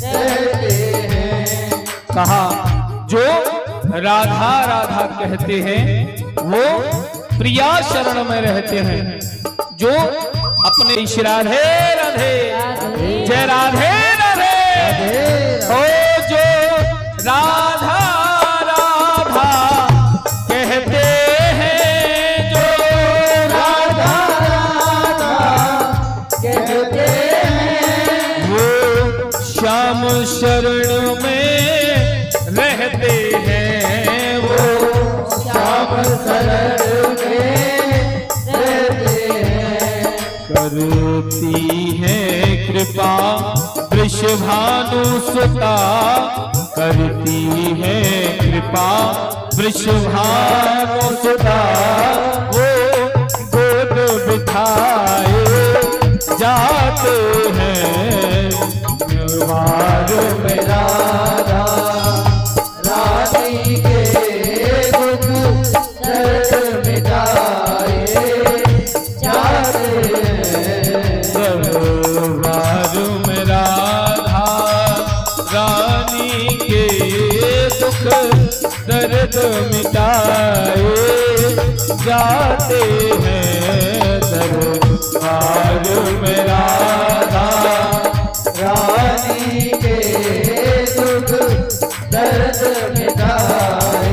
रहते हैं। कहा जो राधा राधा कहते हैं, वो प्रिया शरण में रहते हैं। जो अपने श्री राधे राधे जय राधे राधे हो, जो राधा राधा कहते हैं, जो राधा राधा कहते हैं। वो श्याम शरण में रहते हैं, वो श्याम शरण में रहते हैं। करती है कृपा वृषभानु सुता, करती है कृपा वृषभानु सुता, वो गोद बिठाए जाते हैं। द्वार में राधा रानी के दुख दर्द मिटाए जाते हैं। दरबार में राधा रानी के दुख दर्द मिटाए जाते हैं। दरबार में राधा रानी के दुख दर्द मिटाए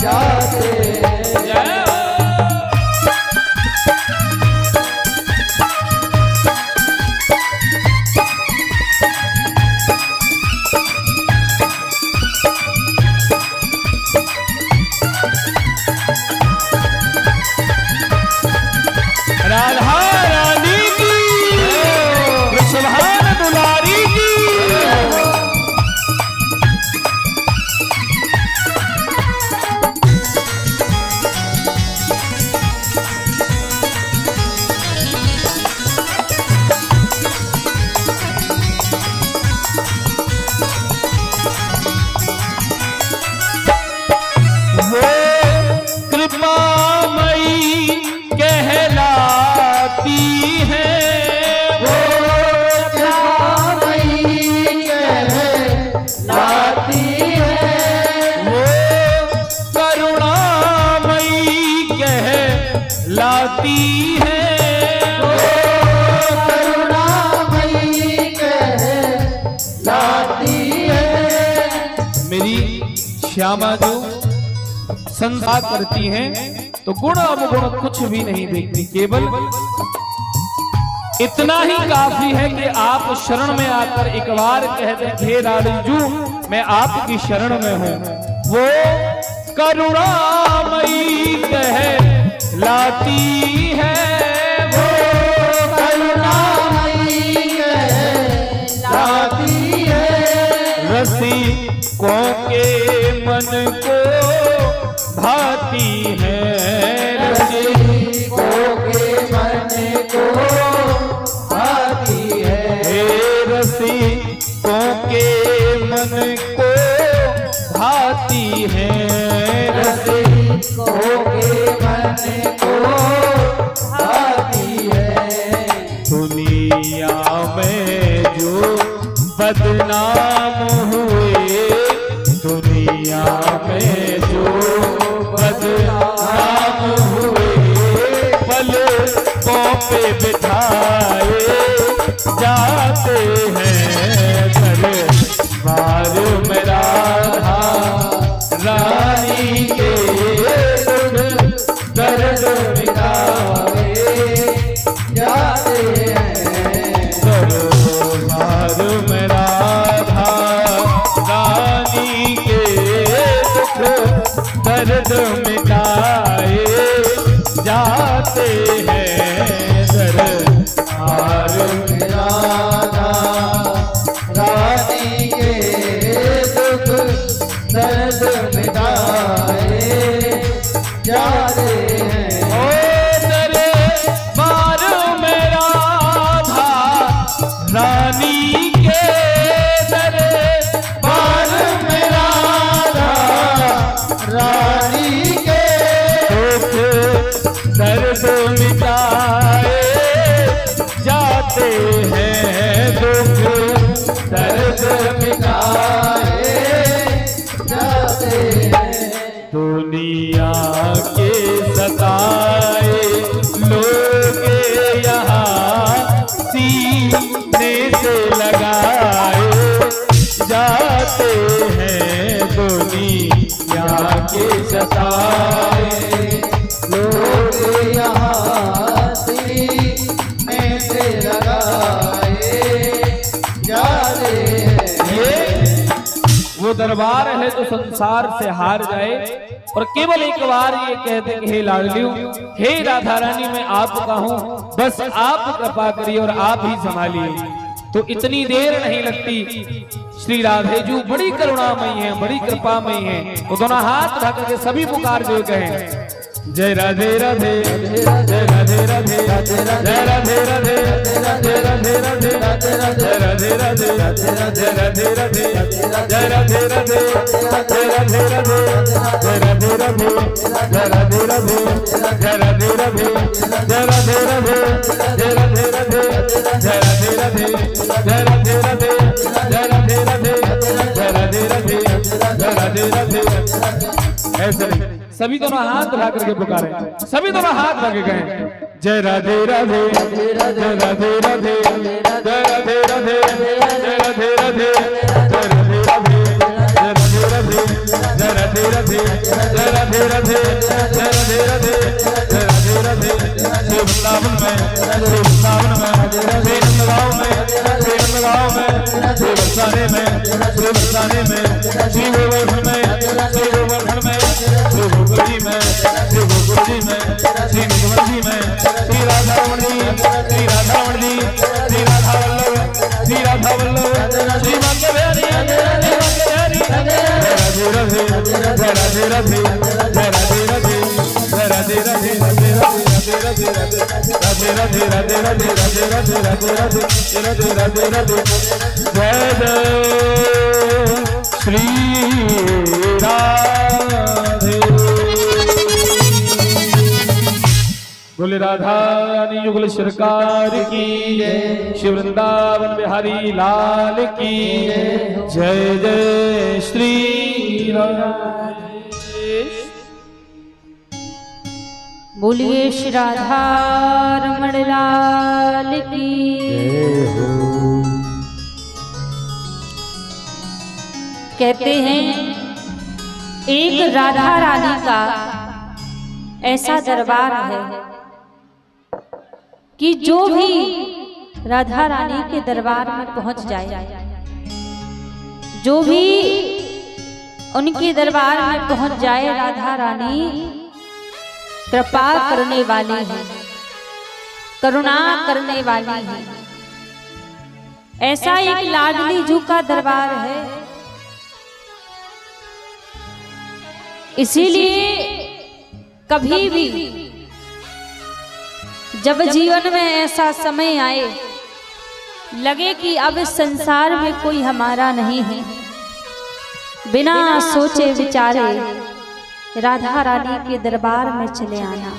जाते हैं। जय राधा रानी की श्यामा जो संसार करती हैं तो गुण अवगुण कुछ भी नहीं देखती, केवल इतना ही काफी है कि आप शरण में आकर एक बार कहते हैं हे लाडजू मैं आपकी शरण में हूं। वो करुणामयी कह लाती है, वो करुणामयी कह लाती है, रसिकों के मन को भाती है, रसिकों के मन को भाती है, रसिकों के मन को भाती है, रसिकों के मन को भाती है। दुनिया में जो बदनाम हुए, दुनिया में जो बदनाम हुए, पलकों पे बिठाए जाते हैं दरबार में राधा रानी के दुख दर्द मिटाए जाते हैं दरबार में राधा रानी के दुख दर्द मिटाए जाते हैं दरबार में राधा रानी के दुख दर्द मिटाए जाते हैं। ओ दरबार में राधा रानी के, दरबार में राधा रानी के दुख दर्द मिटाए जाते हैं, दुख दर्द मिटाए जाते हैं। दुनिया के सताए लोग यहाँ सीने से लगाए जाते हैं, दुनिया के सताए लोग यहाँ सीने से लगाए जाते हैं। ये वो दरबार है जो संसार से हार जाए और केवल एक बार ये कहते कि हे लाडलियों, हे राधा रानी मैं आपका हूं, बस आप कृपा करिए और आप ही संभालिए। तो इतनी देर नहीं लगती, श्री राधे जू बड़ी करुणामयी है, बड़ी कृपामयी है। वो दोनों हाथ उठा करके सभी पुकार जो कहें जय राधे राधे, जय राधे राधे, जय राधे राधे, जय राधे राधे, जय राधे राधे, जय राधे राधे, जय राधे राधे, जय राधे राधे, जय राधे राधे, जय राधे राधे, जय राधे राधे, जय राधे राधे, जय राधे राधे, जय राधे राधे, जय राधे राधे, जय राधे राधे, जय राधे राधे, जय राधे राधे। ऐसे नहीं, सभी दोनों हाथ उठा करके पुकारे, सभी दोनों हाथ उठा के कहें जय राधे राधे, जय राधे राधे, जय राधे राधे, जय राधे राधे, जय राधे राधे, जय राधे राधे, जय राधे राधे, जय राधे राधे, जय राधे राधे, जय राधे राधे। श्री वृंदावन में, श्री वृंदावन में, श्री नंदगांव में, श्री नंदगांव में, श्री बरसाने में, श्री बरसाने में, श्री गोवर्धन में, श्री गोवर्धन में, श्री गोकुल जी में, श्री गोकुल जी में, श्री निगमन जी में, श्री राधारमण जी, श्री राधारमण जी, श्री राधा वल्लभ, श्री राधा वल्लभ, श्री मांगे बिहारी, श्री मांगे बिहारी। जय राधे राधे, जय राधे राधे, जय राधे राधे, जय राधे राधे, राधे राधे, राधे राधे, राधे राधे, राधे राधे, राधे राधे, राधे राधे, राधे राधे, राधे। जय जय श्री राधे। बोले राधा रानी युगल सरकार की जय, शिव वृंदावन बिहारी लाल की जय, जय श्री राधे। बोलिए श्री राधा रमण लाल की। कहते हैं एक राधा रानी का ऐसा दरबार है कि जो भी राधा रानी के दरबार में पहुंच जाए, जो भी उनके दरबार में पहुंच जाए, राधा रानी कृपा करने वाली है, करुणा करने वाली है। ऐसा एक लाडली जू का दरबार है। इसीलिए कभी भी जब जीवन में ऐसा समय आए, लगे कि अब इस संसार में कोई हमारा नहीं है, बिना सोचे विचारे राधा रानी के दरबार में चले आना।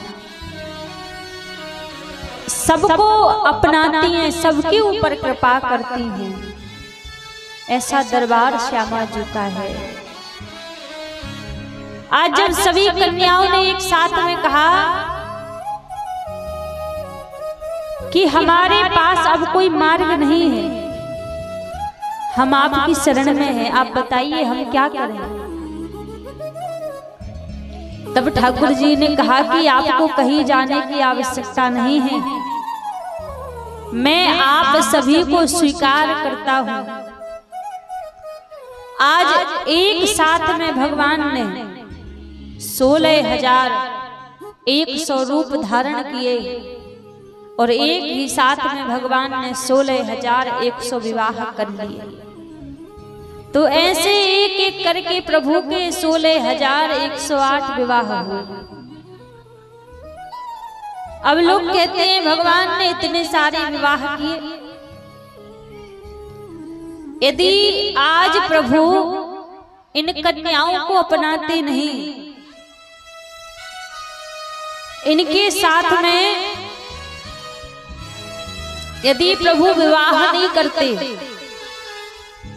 सबको अपनाती हैं, सबके ऊपर कृपा करती हैं। ऐसा दरबार श्यामा जी का है। आज जब सभी कन्याओं ने एक साथ में कहा कि हमारे पास अब कोई मार्ग नहीं है, हम आपकी शरण में हैं, आप बताइए हम क्या करें। तब ठाकुर जी ने कहा कि आपको कहीं जाने की आवश्यकता नहीं है, मैं आप सभी को स्वीकार करता हूं। आज एक साथ में भगवान ने 16,100 रूप धारण किए और एक ही साथ में भगवान ने 16,100 विवाह कर लिए। तो ऐसे एक एक करके प्रभु के 16,108 विवाह हुए। अब लोग कहते हैं भगवान ने इतने सारे विवाह किए। यदि आज प्रभु इन कन्याओं को अपनाते नहीं, इनके साथ में यदि प्रभु विवाह नहीं करते,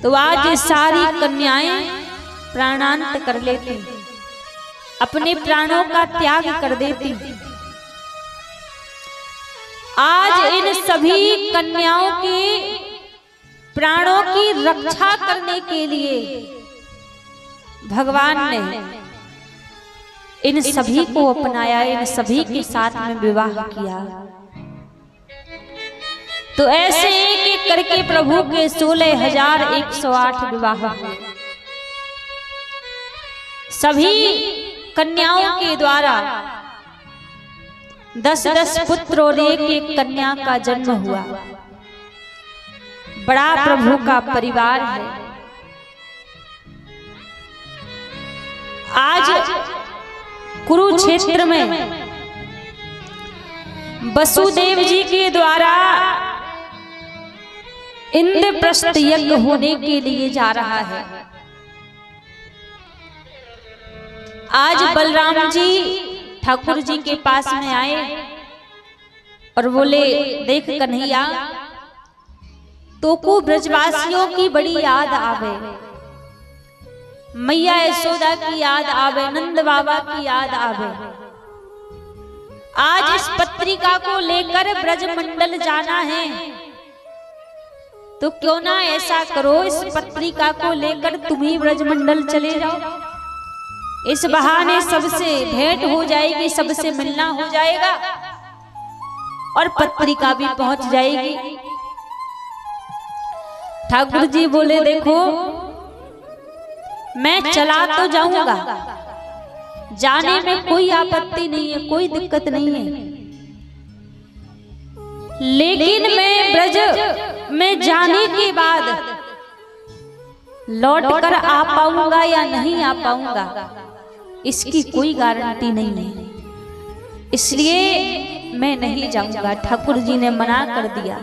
तो आज सारी कन्याएं प्राणांत कर लेती, अपने प्राणों का त्याग कर देती। आज इन सभी कन्याओं के प्राणों की रक्षा करने के लिए भगवान ने इन सभी को अपनाया, इन सभी के साथ में विवाह किया। तो ऐसे एक एक करके प्रभु के 16,108 विवाह हुए। सभी कन्याओं के द्वारा 10-10 पुत्र और एक एक कन्या का जन्म हुआ। बड़ा प्रभु का परिवार है। आज कुरुक्षेत्र में वसुदेव जी के द्वारा इंद्रप्रस्थ यज्ञ होने के लिए जा रहा है। आज बलराम जी ठाकुर जी के पास में आए और बोले, देख कन्हैया, तो को ब्रजवासियों की बड़ी याद आवे, मैया यशोदा की याद आवे, नंद बाबा की याद आवे। आज इस पत्रिका को लेकर ब्रजमंडल जाना है, तो क्यों ना ऐसा करो, इस पत्रिका को लेकर तुम ही ब्रजमंडल चले जाओ। इस बहाने सबसे भेंट हो जाएगी, सबसे मिलना हो जाएगा और पत्रिका भी पहुंच जाएगी। ठाकुर जी बोले, देखो मैं चला तो जाऊंगा, जाने में कोई आपत्ति नहीं है, कोई दिक्कत नहीं है, लेकिन मैं ब्रज में जाने के बाद लौट कर आ पाऊंगा या नहीं आ पाऊंगा, इसकी कोई गारंटी नहीं है, इसलिए मैं नहीं जाऊंगा। ठाकुर जी ने मना कर दिया।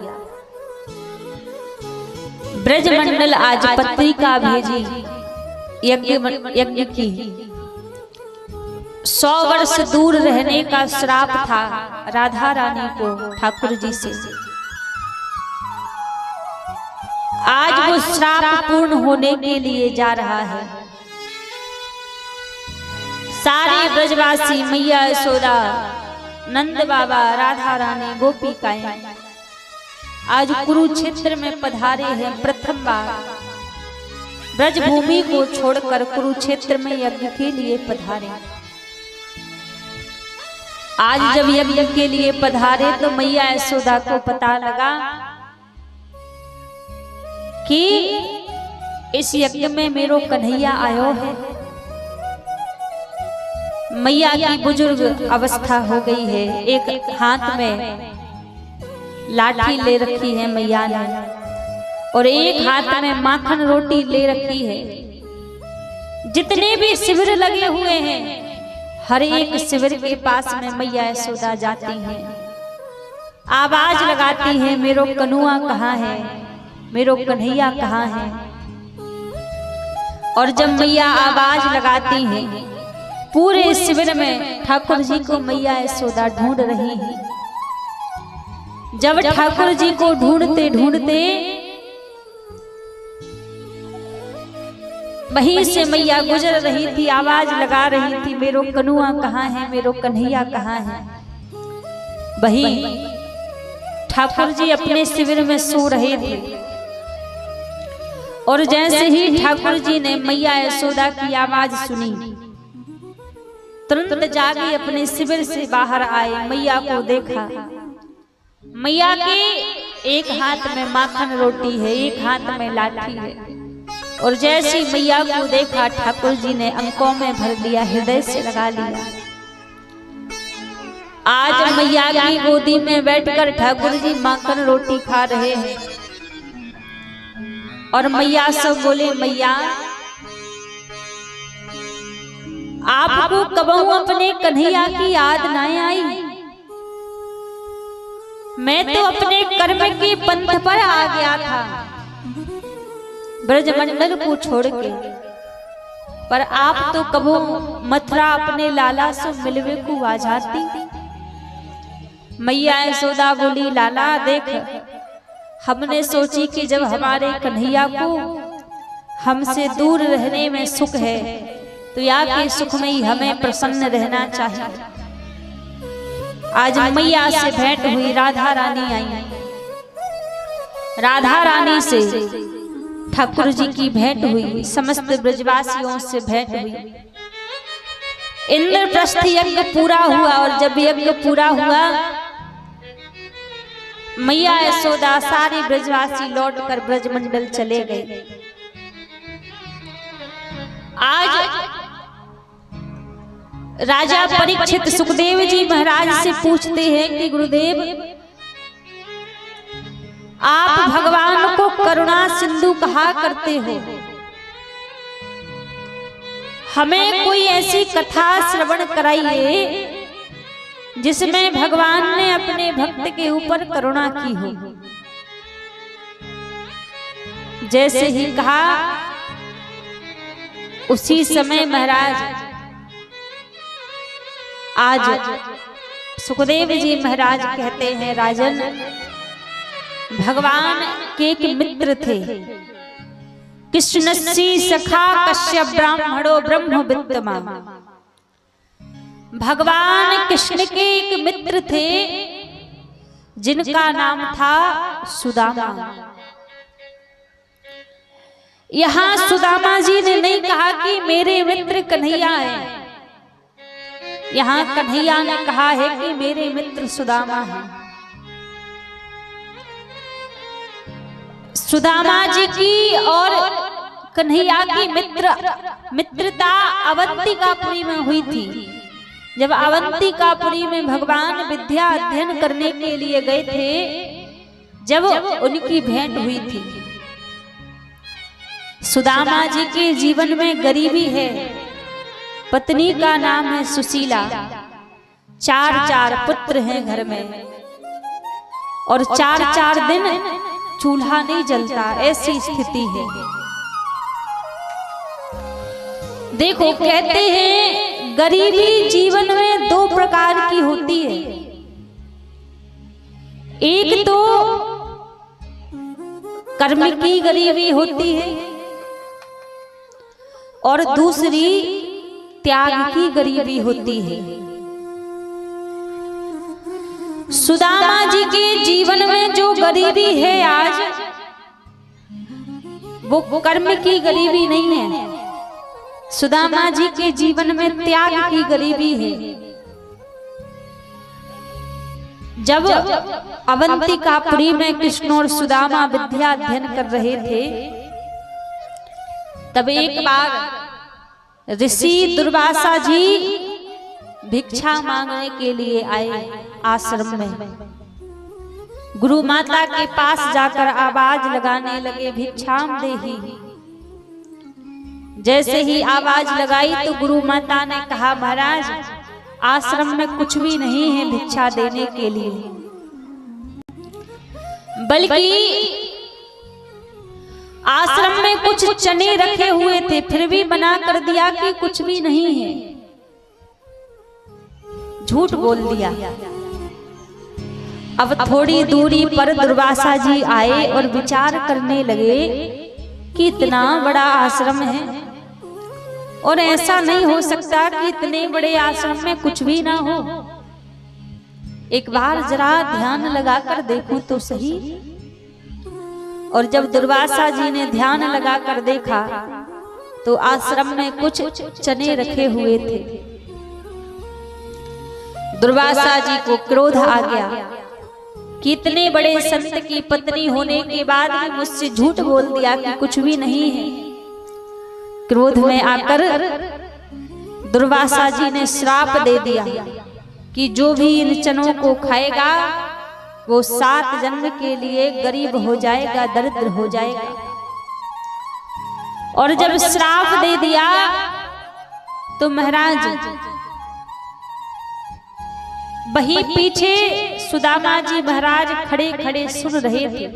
ब्रजमंडल आज पत्रिका भेजी यज्ञ की। 100 वर्ष दूर रहने का श्राप था राधा रानी को ठाकुर जी से। आज वो श्राप पूर्ण होने के लिए जा रहा है। सारे ब्रजवासी, मैया यशोदा, नंद बाबा, राधा रानी, गोपिकाएं आज कुरुक्षेत्र में पधारे हैं। प्रथम बार ब्रजभूमि को छोड़कर कुरुक्षेत्र में यज्ञ के लिए पधारे। आज जब यज्ञ के लिए पधारे तो मैया यशोदा को पता लगा कि इस यज्ञ में मेरो कन्हैया आयो है। मैया की बुजुर्ग अवस्था हो गई है, एक हाथ में लाठी ले रखी है मैया ने और एक हाथ में माखन रोटी ले रखी है। जितने भी शिविर लगे हुए हैं हर एक शिविर के पास में मैया यशोदा जाती हैं, आवाज लगाती हैं, मेरो कनुआ कहाँ है, मेरो कन्हैया कहाँ है। और जब मैया आवाज लगाती हैं पूरे शिविर में ठाकुर जी को मैया यशोदा ढूंढ रही हैं। जब ठाकुर जी को ढूंढते ढूंढते वहीं से मैया गुजर रही थी, आवाज लगा रही थी, मेरो कनुआ कहाँ है, मेरो कन्हैया कहाँ है। वहीं ठाकुर जी अपने शिविर में सो रहे थे और जैसे ही ठाकुर जी ने मैया यशोदा की आवाज सुनी तुरंत जाके अपने शिविर से बाहर आए, मैया को देखा। मैया के एक हाथ में माखन रोटी है, एक हाथ में लाठी है और जैसी मैया को देखा ठाकुर जी ने अंकों में भर लिया, हृदय से लगा लिया। आज मैया की गोदी में बैठकर ठाकुर जी माखन रोटी खा रहे हैं और मैया सब बोले, मैया आपको कबहू अपने कन्हैया की याद न आई? मैं तो अपने कर्म के पंथ पर आ गया था ब्रजमंडल को छोड़ के, पर आप तो कबो मथुरा अपने लाला से मिलवे को आ जाती। मैया यशोदा बोली, लाला देख, हमने सोची कि जब हमारे कन्हैया को हमसे दूर रहने में सुख है तो या के सुख में ही हमें प्रसन्न रहना चाहिए। आज मैया से भेंट हुई, राधा रानी आई, राधा रानी से ठाकुर जी की भेंट हुई, समस्त ब्रजवासियों से भेंट हुई। इंद्रप्रस्थ यज्ञ पूरा हुआ और जब यज्ञ पूरा हुआ मैया यशोदा सारे ब्रजवासी लौटकर ब्रजमंडल चले गए। आज राजा परीक्षित सुखदेव जी महाराज से पूछते हैं कि गुरुदेव आप भगवान को करुणा सिंधु कहा करते हो, हमें कोई ऐसी कथा श्रवण कराइए जिसमें भगवान ने अपने भक्त के ऊपर करुणा की हो। जैसे ही कहा उसी समय महाराज आज सुखदेव जी महाराज कहते हैं, राजन भगवान के एक मित्र थे, कृष्णस्य सखा कश्यप ब्राह्मणो ब्रह्म वित्तमा। भगवान कृष्ण के एक मित्र थे जिनका नाम था सुदामा। यहां सुदामा जी ने नहीं कहा कि मेरे मित्र कन्हैया है, यहां कन्हैया ने कहा है कि मेरे मित्र सुदामा है। सुदामा जी की और कन्हैया की मित्रता अवंतिकापुरी में हुई थी। जब अवंतिकापुरी में भगवान विद्या अध्ययन करने के लिए गए थे, जब उनकी भेंट हुई थी। सुदामा जी के जीवन में गरीबी है, पत्नी का नाम है सुशीला, चार पुत्र हैं घर में और चार दिन चूल्हा नहीं जलता, ऐसी स्थिति है। देखो कहते हैं गरीबी जीवन में दो प्रकार की होती है, एक तो कर्म की गरीबी होती है और दूसरी त्याग की गरीबी होती है। सुदामा जी के जीवन में जो गरीबी है आज वो कर्म की गरीबी नहीं है, सुदामा जी के जीवन में त्याग की गरीबी है। जब अवंतिकापुरी में कृष्ण और सुदामा विद्या अध्ययन कर रहे थे, तब एक बार ऋषि दुर्वासा जी भिक्षा मांगने के लिए आए आश्रम में। गुरु माता के पास जाकर आवाज लगाने लगे, भिक्षाम देहि। जैसे ही आवाज लगाई तो गुरु माता ने कहा, महाराज आश्रम में कुछ भी नहीं है भिक्षा देने के लिए, बल्कि आश्रम में कुछ चने रखे हुए थे, फिर भी मना कर दिया कि कुछ भी नहीं है, झूठ बोल दिया। अब थोड़ी दूरी पर दुर्वासा जी आए और विचार करने लगे कि इतना बड़ा आश्रम है और ऐसा नहीं हो सकता कि इतने बड़े आश्रम में कुछ भी ना हो, एक बार जरा ध्यान लगाकर देखूं तो सही। और जब दुर्वासा जी ने ध्यान लगाकर देखा तो आश्रम में कुछ चने रखे हुए थे। दुर्वासा जी को क्रोध आ गया कि इतने बड़े संत की पत्नी होने के बाद भी मुझसे झूठ बोल दिया कि कुछ भी नहीं है। क्रोध में आकर दुर्वासा जी ने श्राप दे दिया कि जो भी इन चनों को खाएगा वो 7 जन्म के लिए गरीब हो जाएगा, दरिद्र हो जाएगा। और जब श्राप दे दिया तो महाराज वहीं पीछे सुदामा जी महाराज खड़े खड़े सुन रहे थे।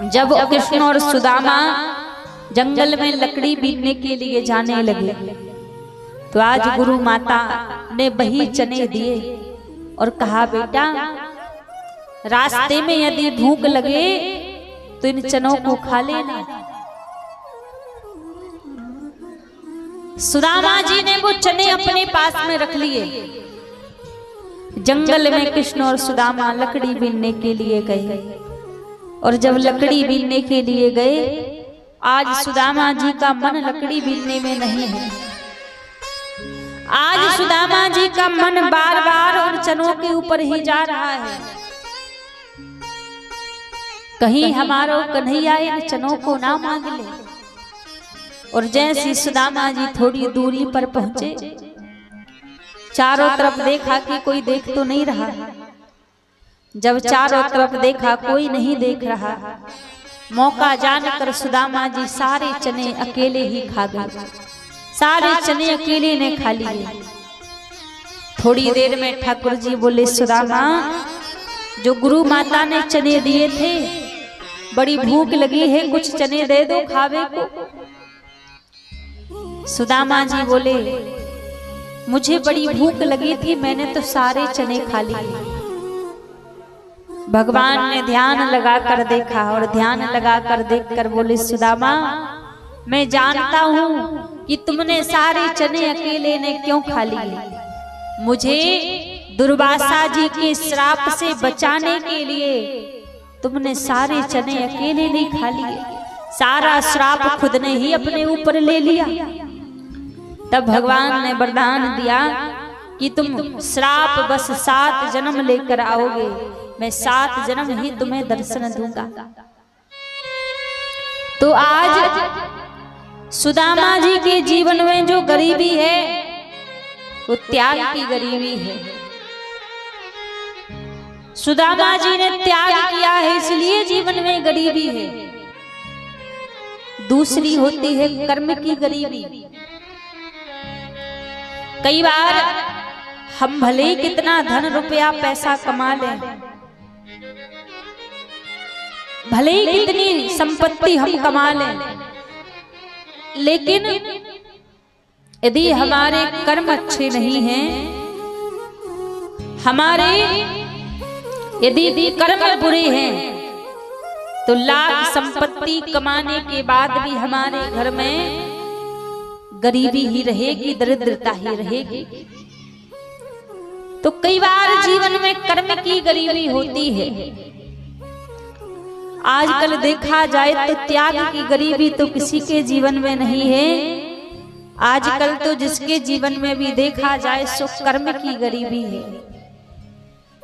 जब कृष्ण और सुदामा जंगल में लकड़ी बीनने के लिए जाने लगे तो आज गुरु माता ने वही चने दिए और कहा, बेटा रास्ते में यदि भूख लगे तो इन चनों को खा लेना। सुदामा जी ने वो चने अपने पास में रख लिए। जंगल में कृष्ण और सुदामा लकड़ी बीनने के लिए गए और जब लकड़ी बीनने के लिए गए, आज सुदामा जी का मन लकड़ी बीनने में नहीं है। आज सुदामा जी का मन बार बार उन चनों के ऊपर ही जा रहा है, कहीं हमारो कन्हैया इन चनों को ना मांग ले। और जैसे सुदामा जी थोड़ी दूरी पर पहुंचे, चारों तरफ देखा कि कोई देख तो नहीं रहा। जब चारों तरफ देखा कोई नहीं देख रहा, मौका जानकर सुदामा जी सारे चने अकेले ही खा गए। सारे चने अकेले ने खा लिए। थोड़ी देर में ठाकुर जी बोले, सुदामा जो गुरु माता ने चने दिए थे, बड़ी भूख लगी है, कुछ चने दे दो खावे को। सुदामा जी बोले, मुझे बड़ी भूख लगी थी, मैंने तो सारे चने खा लिए। भगवान ने ध्यान लगाकर देखा और ध्यान लगाकर देखकर बोले, सुदामा मैं जानता हूं कि तुमने सारे चने अकेले ने क्यों खा लिए। मुझे दुर्वासा जी के श्राप से बचाने के लिए तुमने सारे चने अकेले नहीं खा लिए, सारा श्राप खुद ने ही अपने ऊपर ले लिया। तब भगवान ने वरदान दिया कि तुम श्राप बस 7 जन्म लेकर आओगे, मैं 7 जन्म ही तुम्हें दर्शन दूंगा। तो आज सुदामा जी के जीवन में जो गरीबी है वो त्याग की गरीबी है। सुदामा जी ने त्याग किया है, इसलिए जीवन में गरीबी है। दूसरी होती है कर्म की गरीबी। कई बार हम भले ही कितना धन रुपया पैसा कमा लें, भले ही कितनी संपत्ति हम कमा लें, लेकिन यदि हमारे कर्म अच्छे नहीं हैं, हमारे यदि कर्म बुरे हैं, तो लाख संपत्ति कमाने के बाद भी हमारे घर में गरीबी ही रहेगी, दरिद्रता ही रहेगी। तो कई बार जीवन में कर्म की गरीबी होती है। आजकल देखा जाए तो त्याग की गरीबी तो किसी के जीवन में नहीं है। आजकल तो जिसके जीवन में भी देखा जाए सो कर्म की गरीबी है।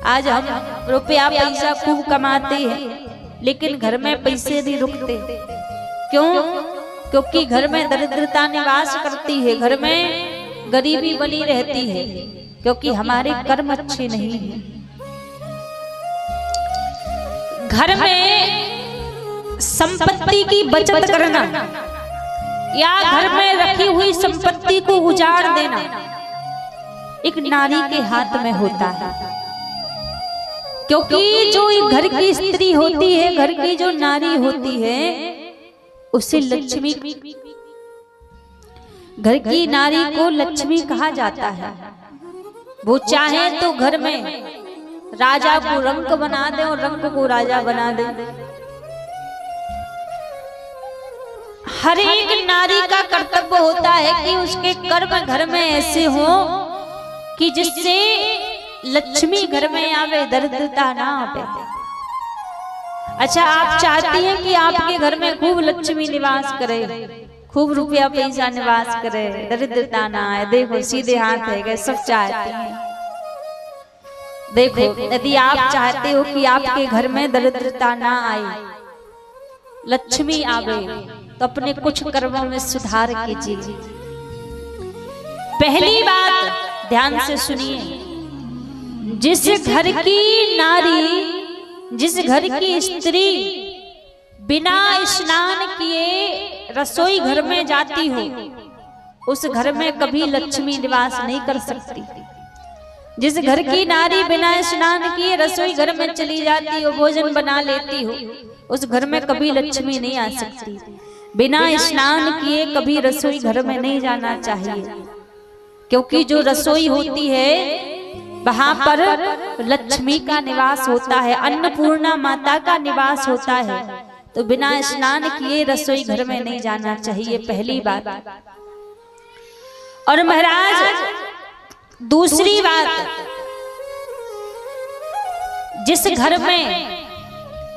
आज हम रुपया पैसा खूब कमाते हैं लेकिन घर में पैसे नहीं रुकते। क्यों? क्योंकि घर में दरिद्रता निवास करती है, घर में गरीबी बनी रहती है, क्योंकि हमारे कर्म अच्छे नहीं हैं। घर में संपत्ति की बचत करना या घर में रखी हुई संपत्ति को उजाड़ देना एक नारी के हाथ में होता है। क्योंकि जो घर की स्त्री होती है, घर की जो नारी होती है, उसे लक्ष्मी, घर की नारी को लक्ष्मी कहा जाता है। वो चाहे तो घर में राजा को रंक बना दे और रंक को राजा बना दे। हर एक नारी का कर्तव्य होता है कि उसके कर्म घर में ऐसे हो कि जिससे लक्ष्मी घर में आवे, दरिद्रता ना आवे। अच्छा, आप चाहती हैं कि आपके घर में खूब लक्ष्मी निवास करे, खूब रुपया पैसा निवास करे, दरिद्रता ना आए। देखो सीधे हाथ है, सब चाहते हैं। देखो, यदि आप चाहते हो कि आपके घर में दरिद्रता ना आए, लक्ष्मी आवे, तो अपने कुछ कर्मों में सुधार कीजिए। पहली बात ध्यान से सुनिए, जिस घर की नारी, जिस घर की स्त्री बिना स्नान किए रसोई घर में जाती हो, उस घर में कभी लक्ष्मी निवास नहीं कर सकती। जिस घर की नारी बिना स्नान किए रसोई घर में चली जाती हो, भोजन बना लेती हो, उस घर में कभी लक्ष्मी नहीं आ सकती। बिना स्नान किए कभी रसोई घर में नहीं जाना चाहिए, क्योंकि जो रसोई होती है वहां पर लक्ष्मी का निवास होता है, अन्नपूर्णा माता का निवास होता है। तो बिना स्नान किए रसोई घर में नहीं जाना चाहिए, पहली बात। और महाराज दूसरी बात, जिस घर में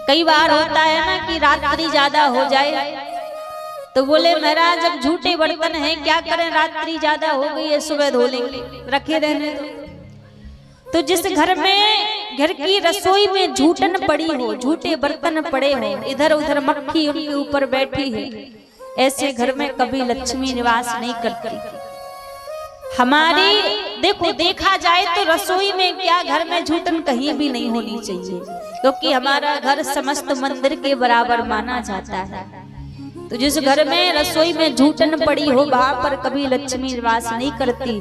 कई बार होता है ना कि रात्रि ज्यादा हो जाए तो बोले महाराज अब झूठे बर्तन हैं, क्या करें, रात्रि ज्यादा हो गई है, सुबह धो लेंगे, रखे रहने दो। तो जिस घर में घर की रसोई में झूठन पड़ी हो, झूठे बर्तन पड़े हो, इधर उधर मक्खी उनके ऊपर बैठी है, ऐसे घर में कभी लक्ष्मी निवास नहीं करती। हमारी देखो, देखा जाए तो रसोई में क्या, घर में झूठन कहीं भी नहीं होनी चाहिए, क्योंकि हमारा घर समस्त मंदिर के बराबर माना जाता है। तो जिस घर में रसोई में झूठन पड़ी हो वहां पर कभी लक्ष्मी निवास नहीं करती।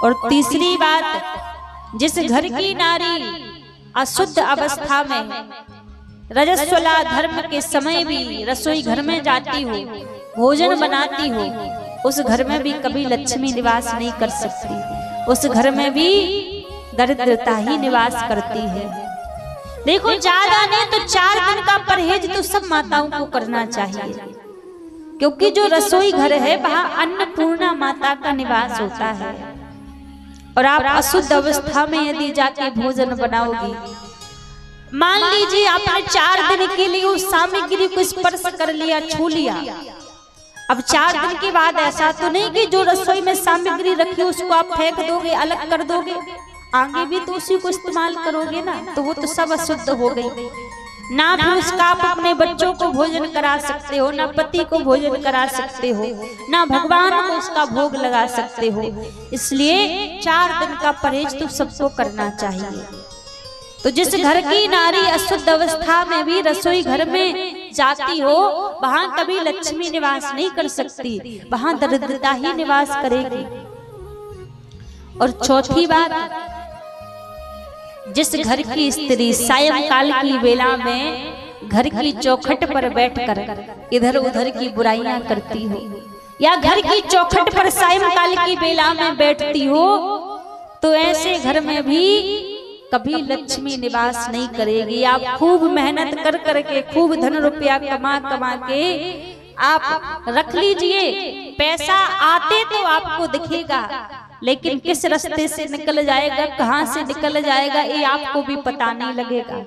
और तीसरी बात, जिस घर की नारी अशुद्ध अवस्था में रजस्वला धर्म के समय भी रसोई घर में जाती हो, भोजन बनाती हो, उस घर में भी कभी लक्ष्मी निवास नहीं कर सकती। उस घर में भी दरिद्रता ही निवास करती है। देखो, ज्यादा नहीं तो 4 दिन का परहेज तो सब माताओं को करना चाहिए, क्योंकि जो रसोई घर है वहां अन्नपूर्णा माता का निवास होता है। और आप अशुद्ध अवस्था में यदि जाके भोजन बनाओगी, मान लीजिए आपने 4 दिन के लिए उस सामग्री को स्पर्श कर लिया, छू लिया, अब 4 दिन के बाद ऐसा तो नहीं कि जो रसोई में सामग्री रखी उसको आप फेंक दोगे, अलग कर दोगे, आगे भी तो उसी को इस्तेमाल करोगे ना, तो वो तो सब अशुद्ध हो गई ना। फिर उसका आप अपने बच्चों को भोजन करा सकते हो, ना पति को भोजन करा सकते हो, ना भगवान को उसका भोग लगा सकते हो। इसलिए 4 दिन का परहेज तो सबको करना चाहिए। तो जिस घर की नारी अशुद्ध अवस्था में भी रसोई घर में जाती हो वहां कभी लक्ष्मी निवास नहीं कर सकती, वहां दरिद्रता ही निवास करेगी। और चौथी बात, जिस घर की स्त्री सायंकाल की बेला में घर की चौखट पर बैठकर इधर उधर की बुराइयां करती हो, या घर की चौखट पर सायंकाल की बेला में बैठती हो, तो ऐसे घर में भी कभी लक्ष्मी निवास नहीं करेगी। आप खूब मेहनत कर करके, खूब धन रुपया कमा कमा के आप रख लीजिए, पैसा आते तो आपको दिखेगा, लेकिन किस रास्ते से निकल जाएगा, कहां से निकल जाएगा, ये आपको भी पता नहीं लगेगा।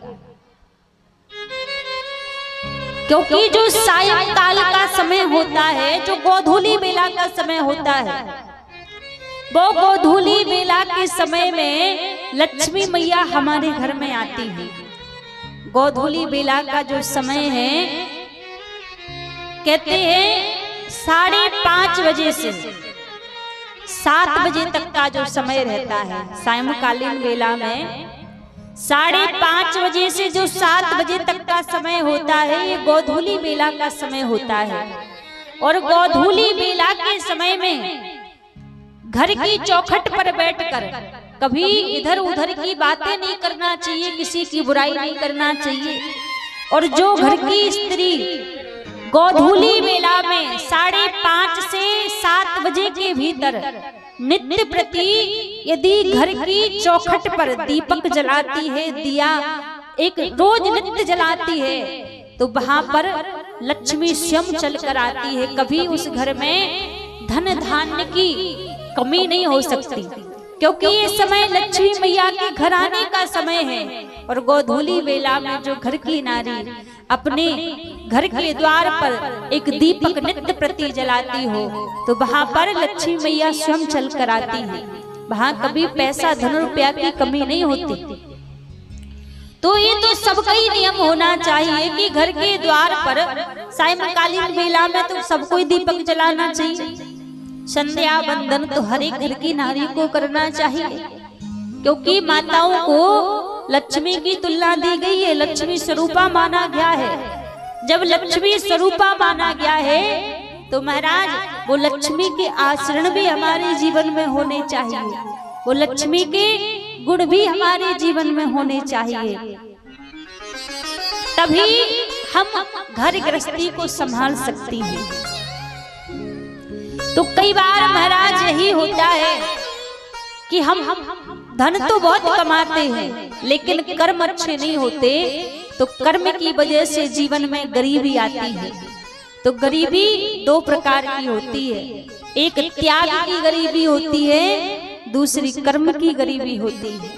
क्योंकि जो सायंकाल का समय होता है, जो गोधूली बेला का समय होता है, वो गोधूली बेला के समय में लक्ष्मी मैया हमारे घर में आती है। गोधूली बेला का जो समय है, कहते हैं 5:30 बजे से 7 बजे तक का जो समय रहता है, सायंकालीन बेला में 5:30 बजे से जो 7 बजे तक का समय होता है, ये गोधूली बेला का समय होता है। और गोधूली बेला के समय में घर की चौखट पर बैठकर कभी इधर उधर की बातें नहीं करना चाहिए, किसी की बुराई नहीं करना चाहिए। और जो घर की स्त्री गोधूली बेला में 5:30 से 7 बजे के भीतर नित्य प्रति यदि घर की चौखट पर दीपक जलाती है, दिया एक रोज नित्य जलाती है, तो वहां पर लक्ष्मी स्वयं चल कर आती है। कभी उस घर में धन धान्य की कमी नहीं हो सकती, क्योंकि ये समय लक्ष्मी मैया के घर आने का समय है। और गोधूली बेला में जो घर की नारी अपने घर के द्वार पर एक दीपक नित्य प्रति जलाती हो, तो वहां पर लक्ष्मी मैया स्वयं चल कर आती है। वहां कभी पैसा धन रुपया की कमी नहीं होती। तो ये तो सबका ही नियम होना चाहिए कि घर के द्वार पर सायंकालीन बेला में तो सबको दीपक जलाना चाहिए। संध्या बंदन तो हर एक घर की नारी को करना चाहिए, क्योंकि माताओं को लक्ष्मी की तुलना दी गई है, लक्ष्मी स्वरूपा माना गया है। जब लक्ष्मी स्वरूपा माना गया है तो महाराज वो लक्ष्मी के आचरण भी हमारे जीवन में होने चाहिए, वो लक्ष्मी के गुण भी हमारे जीवन में होने चाहिए, तभी हम घर गृहस्थी को संभाल सकती हैं। तो कई बार महाराज यही होता है कि हम धन तो बहुत कमाते हैं, लेकिन कर्म अच्छे नहीं होते, तो कर्म की वजह से जीवन में गरीबी आती है। तो गरीबी 2 प्रकार की होती है, एक त्याग की गरीबी होती है, दूसरी कर्म की गरीबी होती है।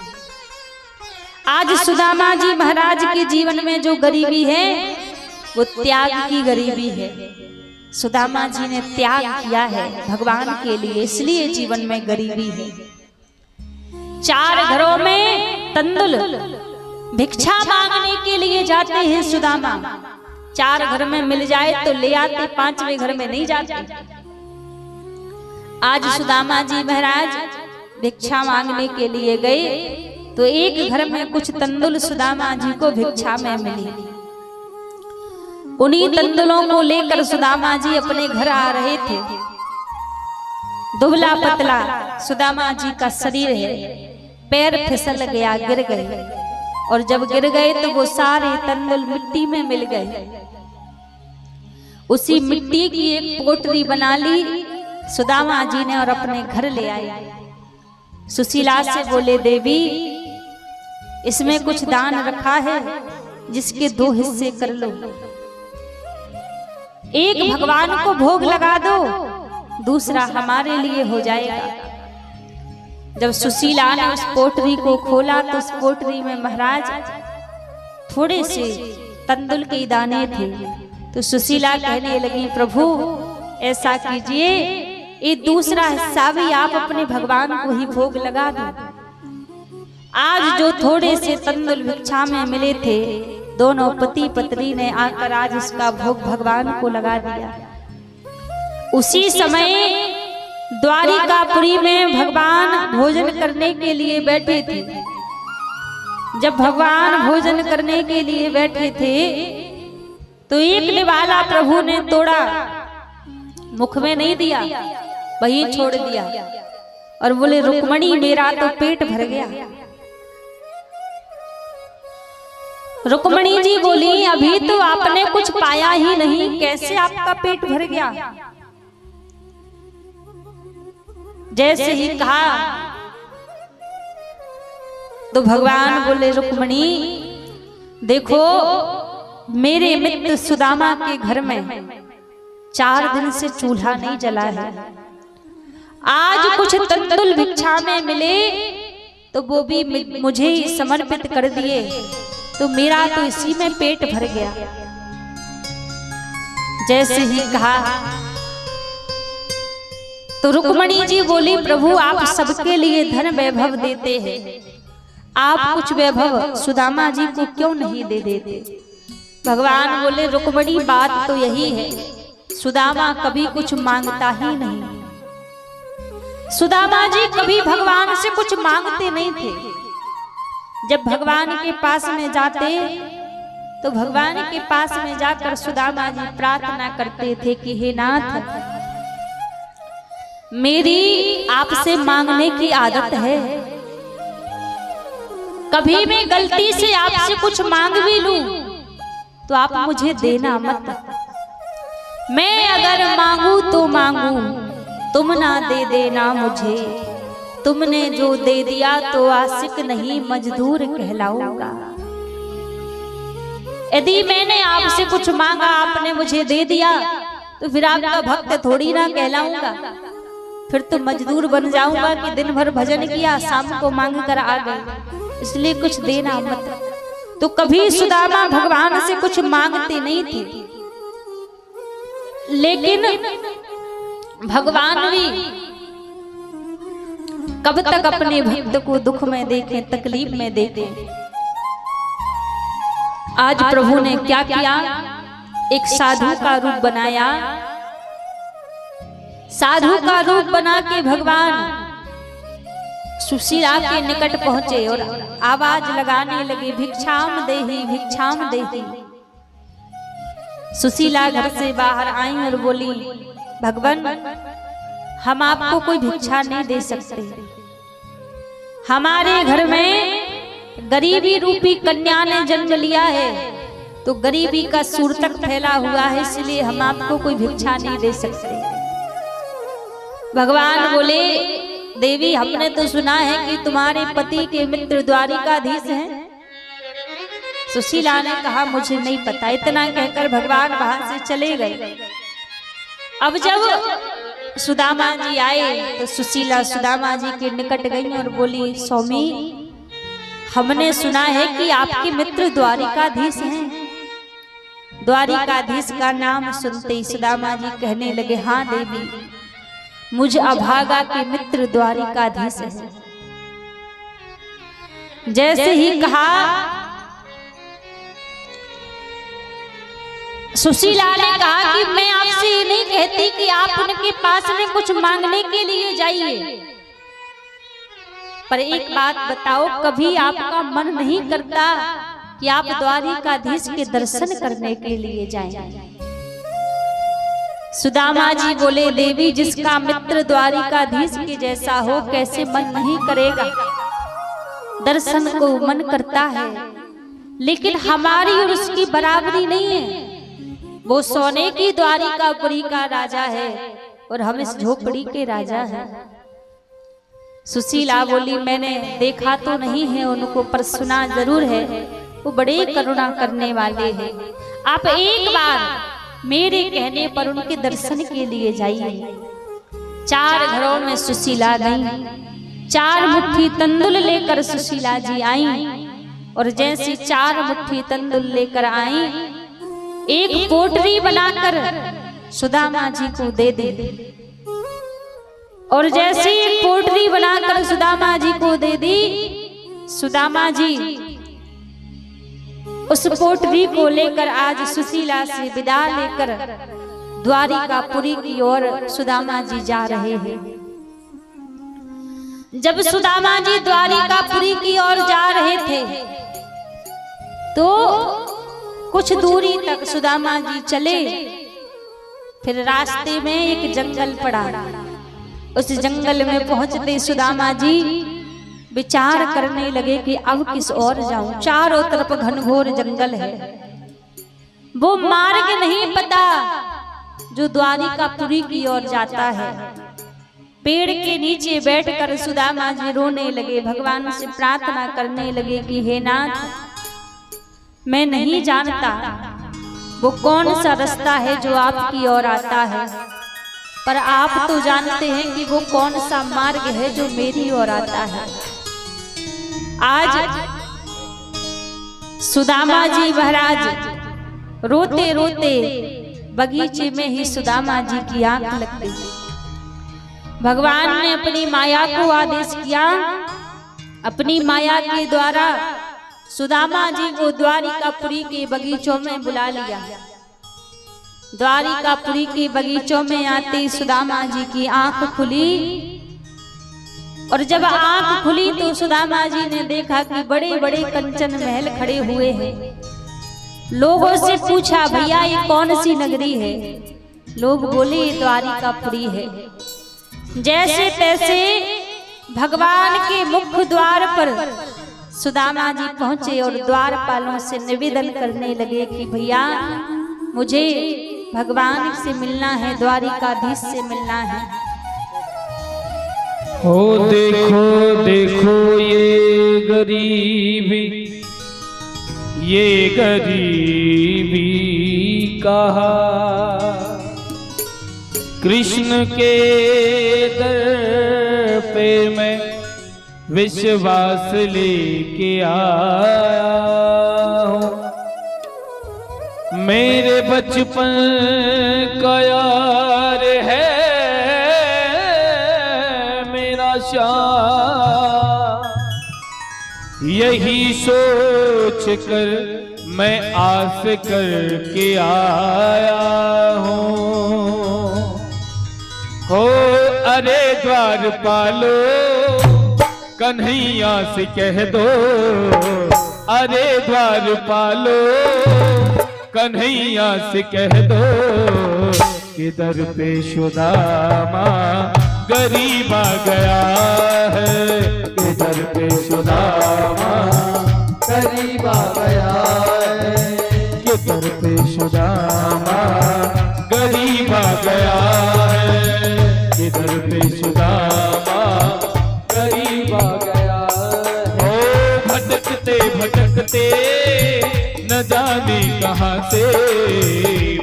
आज सुदामा जी महाराज के जीवन में जो गरीबी है वो त्याग की गरीबी है। सुदामा जी ने त्याग किया है भगवान के लिए, इसलिए जीवन में गरीबी है। 4 घरों में तंदुल भिक्षा मांगने के लिए जाते हैं सुदामा। 4 घर में मिल जाए तो ले आते, 5वें घर में नहीं जाते। आज सुदामा जी महाराज भिक्षा मांगने के लिए गए तो एक घर में कुछ तंदुल सुदामा जी को भिक्षा में मिली। उन्हीं तंदुलों को लेकर सुदामा जी अपने घर आ रहे थे। दुबला पतला सुदामा जी का शरीर है, पैर फिसल गया, गिर गए, और जब गिर गए तो वो सारे तंदुल मिट्टी में मिल गए। उसी मिट्टी की एक पोटली बना ली सुदामा जी ने और अपने घर ले आए। सुशीला से बोले, देवी इसमें कुछ दान रखा है, जिसके 2 हिस्से कर लो। एक भगवान को भोग लगा दो, दूसरा हमारे लिए हो जाएगा। जब सुशीला ने उस पोटली को खोला तो उस पोटली में महाराज थोड़े से तंदुल के दाने थे। तो सुशीला कहने लगी, प्रभु ऐसा कीजिए, ये दूसरा हिस्सा भी आप अपने भगवान को ही भोग लगा दो। आज जो थोड़े से तंदुल भिक्षा में मिले थे, दोनों पति पत्नी ने आकर आज इसका भोग भगवान को लगा दिया। उसी समय द्वारिकापुरी में भगवान भोजन करने के लिए बैठे थे। जब भगवान भोजन करने के लिए बैठे थे तो एक निवाला प्रभु ने तोड़ा, मुख में नहीं दिया, वहीं छोड़ दिया और बोले, रुक्मणी मेरा तो पेट भर गया। रुक्मणी जी बोली, अभी तो आपने कुछ पाया ही नहीं, कैसे आपका पेट भर गया? जैसे ही कहा तो भगवान बोले, रुक्मणी देखो, मेरे मित्र सुदामा के घर में 4 दिन से चूल्हा नहीं जला है। आज कुछ तंदुल भिक्षा में मिले तो वो भी मुझे ही समर्पित कर दिए, तो मेरा तो इसी में पेट भर गया। जैसे ही कहा तो रुक्मणी जी बोली, प्रभु आप सबके लिए धन वैभव देते हैं, आप कुछ वैभव सुदामा जी को क्यों नहीं दे देते? भगवान बोले, रुक्मणी बात तो यही है, सुदामा कभी कुछ मांगता ही नहीं। सुदामा जी कभी भगवान से कुछ मांगते नहीं थे। जब भगवान के पास में जाते तो भगवान के पास में जाकर सुदामा जी प्रार्थना करते थे कि हे नाथ, मेरी आपसे मांगने की आदत है, कभी मैं गलती से आपसे कुछ मांग भी लूं तो आप मुझे देना मत। मैं अगर मांगू तो मांगू, तुम ना दे देना मुझे, तुमने जो दे दिया तो आशिक नहीं मजदूर कहलाऊंगा। यदि मैंने आपसे कुछ मांगा, आपने मुझे दे दिया, तो फिर आपका भक्त थोड़ी ना कहलाऊंगा, फिर तो मजदूर बन जाऊंगा कि दिन भर भजन किया, शाम को मांग कर आ गए, इसलिए कुछ देना मत। तो कभी सुदामा भगवान से कुछ मांगते नहीं थे, लेकिन भगवान भी कब तक अपने भक्त को दुख में देखें, तकलीफ में देखें। आज प्रभु ने क्या किया, एक साधु का रूप बनाया। साधु का रूप बना के भगवान सुशीला के निकट पहुंचे और आवाज लगाने लगे, भिक्षाम देहि भिक्षाम देहि। सुशीला घर से बाहर आई और बोली, भगवान हम आपको कोई भिक्षा नहीं दे सकते, हमारे घर में गरीबी रूपी कन्या ने जन्म लिया है, तो गरीबी का सूरतक फैला हुआ है, इसलिए हम आपको कोई भिक्षा नहीं दे सकते। भगवान बोले, देवी हमने तो सुना है कि तुम्हारे पति के मित्र द्वारिकाधीश हैं। सुशीला ने कहा, मुझे नहीं पता। इतना कहकर भगवान वहां से चले गए। अब जब सुदामा जी आए तो सुशीला सुदामा जी के निकट गई और बोली, स्वामी हमने सुना है कि आपके मित्र द्वारिकाधीश हैं। द्वारिकाधीश का नाम सुनते ही सुदामा जी कहने लगे, हाँ देवी, मुझ अभागा के मित्र द्वारिकाधीश हैं। जैसे ही कहा, सुशीला ने कहा कि मैं आपसे ये नहीं कहती कि आप उनके पास में कुछ मांगने के लिए जाइए, पर एक बात बताओ, कभी आपका मन नहीं करता कि आप द्वारिकाधीश के दर्शन करने के लिए जाएं? सुदामा जी बोले, देवी जिसका मित्र द्वारिकाधीश के जैसा हो, कैसे मन नहीं करेगा? दर्शन को मन करता है, लेकिन हमारी और उसकी बराबरी नहीं है। वो सोने की द्वारिकापुरी का राजा है और हम इस झोपड़ी के राजा हैं। सुशीला बोली, मैंने देखा तो नहीं है उनको, पर सुना जरूर है, वो बड़े करुणा करने वाले हैं। आप एक बार मेरे कहने पर उनके दर्शन के लिए जाइए। 4 घरों में सुशीला गई। 4 मुट्ठी तंदुल लेकर सुशीला जी आई, और जैसी 4 मुट्ठी तंदुल लेकर आई, एक पोटरी बनाकर सुदामा जी को दे दे। और जैसे एक पोटरी बनाकर सुदामा जी को दे दी, सुदामा जी उस पोटरी को लेकर आज सुशीला से विदा लेकर द्वारिकापुरी की ओर सुदामा जी जा रहे हैं। जब सुदामा जी द्वारिकापुरी की ओर जा रहे थे तो कुछ दूरी तक सुदामा जी चले, फिर रास्ते में एक जंगल पड़ा। उस जंगल में पहुंचते सुदामा जी विचार करने लगे कि अब किस ओर जाऊं। चारों तरफ घनघोर जंगल है, वो मार्ग नहीं पता जो द्वारिकापुरी की ओर जाता है। पेड़ के नीचे बैठकर सुदामा जी रोने लगे, भगवान से प्रार्थना करने लगे कि हे नाथ, मैं नहीं जानता वो कौन सा रास्ता है जो आपकी ओर आता है, पर आप तो जानते हैं कि वो कौन सा मार्ग है जो मेरी ओर आता है। आज सुदामा जी महाराज रोते रोते बगीचे में ही सुदामा जी की आंख लग गई। भगवान ने अपनी माया को आदेश किया, अपनी माया के द्वारा सुदामा जी को द्वारिकापुरी के बगीचों में बुला लिया। द्वारिकापुरी के बगीचों में आते सुदामा जी की आंख खुली, और जब आंख खुली तो सुदामा जी ने देखा कि बड़े बड़े कंचन महल खड़े हुए हैं। लोगों से पूछा, भैया ये कौन सी नगरी है? लोग बोले ये द्वारिकापुरी है। जैसे तैसे भगवान के मुख्य द्वार पर सुदामा जी पहुंचे और द्वारपालों से निवेदन करने लगे कि भैया मुझे भगवान से मिलना है, द्वारिकाधीश से मिलना है। हो देखो देखो ये गरीबी कहा कृष्ण के दर पे मैं विश्वास लेके आया हूँ। मेरे बचपन का यार है मेरा श्याम, यही सोच कर मैं आस करके आया हूँ। हो अरे द्वारपालो कन्हैया से कह दो, अरे द्वारपालो कन्हैया से कह दो कि दर पे सुदामा गरीब आ गया है, कि दर पे सुदामा गरीब आ गया है, कि दर पे सुदामा गरीब आ गया है, कि दर पे सुदामा गरीब आ गया है। ओ भटकते भटकते न जाने कहाँ से,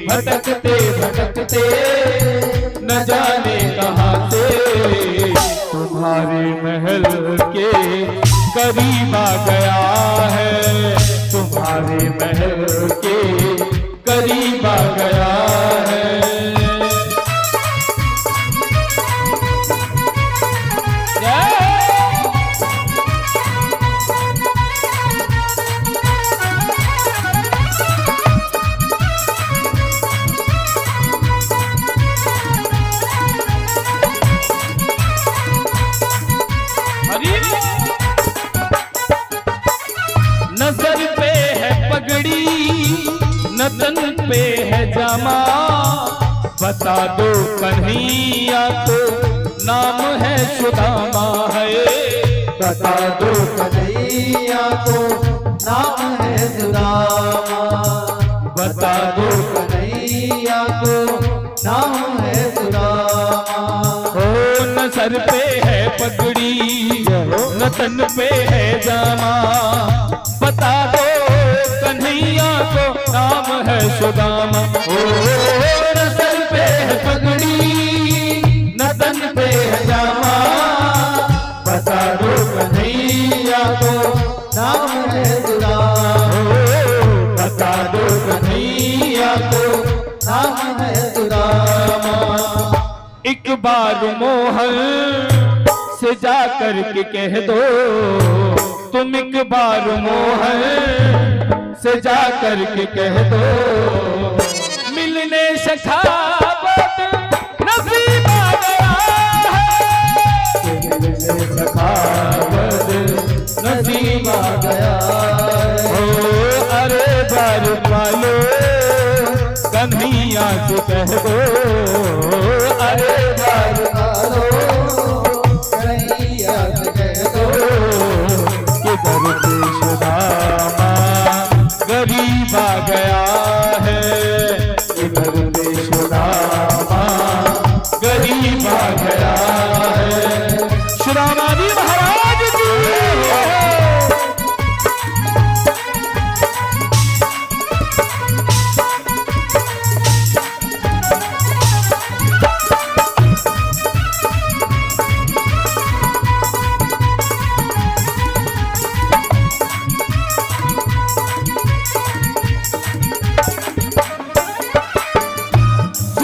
भटकते भटकते न जाने कहाँ से तुम्हारे महल के करीब आ गया है, तुम्हारे महल के करीब आ गया है। नजर पे है पगड़ी न तन पे है जामा, बता दो कन्हैया को नाम है सुदामा है, बता दो कन्हैया को नाम है सुदामा, बता दो कन्हैया को नाम है सुदामा। ओ न सर पे है पगड़ी न तन पे है जामा, बता दो कन्हैया को नाम है सुदामा। ओ न सर पे है पगड़ी न तन पे है जामा, बता दो कन्हैया को नाम है सुदामा, बता दो कन्हैया को नाम है सुदामा। एक बार मोहन से जा कर के कह दो, तुम एक बार मोहन से जा कर के कह दो, मिलने सखावत नसीब आ गया है, मिलने सखावत नसीब आ गया है। ओ अरे द्वारपालो कन्हैया से कह दो, अरे द्वारपालो कन्हैया से कह दो कि दर पे सुदामा गरीब आ गया है, कि दर पे सुदामा गरीब आ गया है। सुदामा जी महाराज जी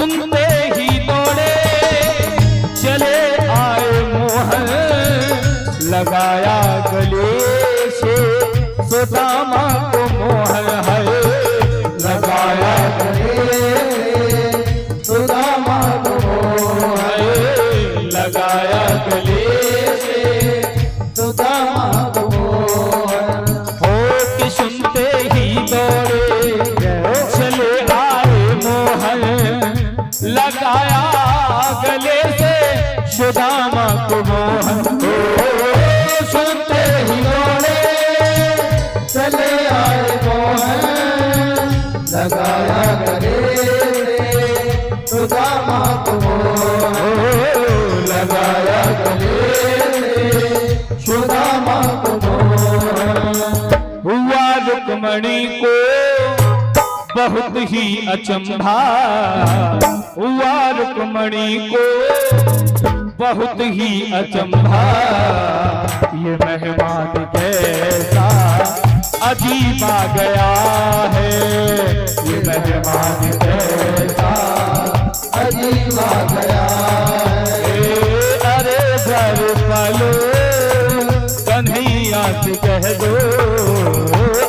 सुनते ही दौड़े चले आए मोहन, लगाया गले से सुदामा को मोहन है, लगाया गले सुदामा को मोहन, लगाया गले से सुदामा को मोहन। हो कि सुनते ही दौड़े चले आए मोहन, लगाया गले से सुदामा को मोहन। सुनते ही दौड़े चले आए मोहन, लगाया गले सुदामा को मोहन, लगाया गले सुदामा को मोहन। हुआ रुक्मणी को बहुत ही अचंभा, हुआ रुक्मणी को बहुत ही अचंभा, ये मेहमान कैसा अजीब आ गया है, ये मेहमान कैसा अजीब आ गया है। अरे घर पालो कन्हैया से कह दो,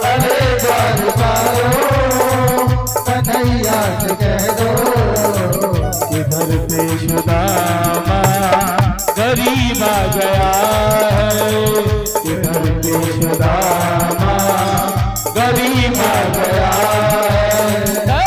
अरे घर पालो कन्हैया से कह दो, इधर पे सुदामा गरीब आ गया है, इधर पे सुदामा गरीब आ गया है।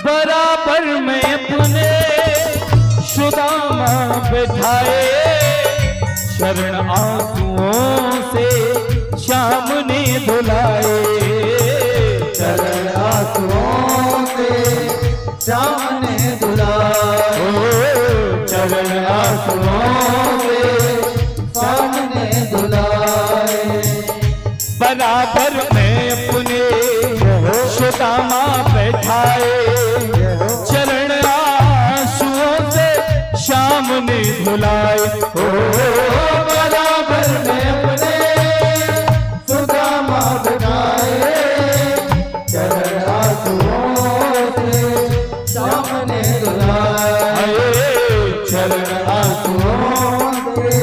बराबर में अपने सुदामा बैठाए, शरण आंसुओं से शाम ने धुलाए, चरण आंसुओं से श्याम ने धुलाए, चरण आंसुओं से श्याम ने धुलाए। बराबर में अपने सुदामा बैठाए, चरण आंसुओं से शाम ने धुलाए। ओ बराबर में अपने सुदामा बैठाए, चरण आंसुओं से श्याम ने धुलाए, चरण आंसुओं से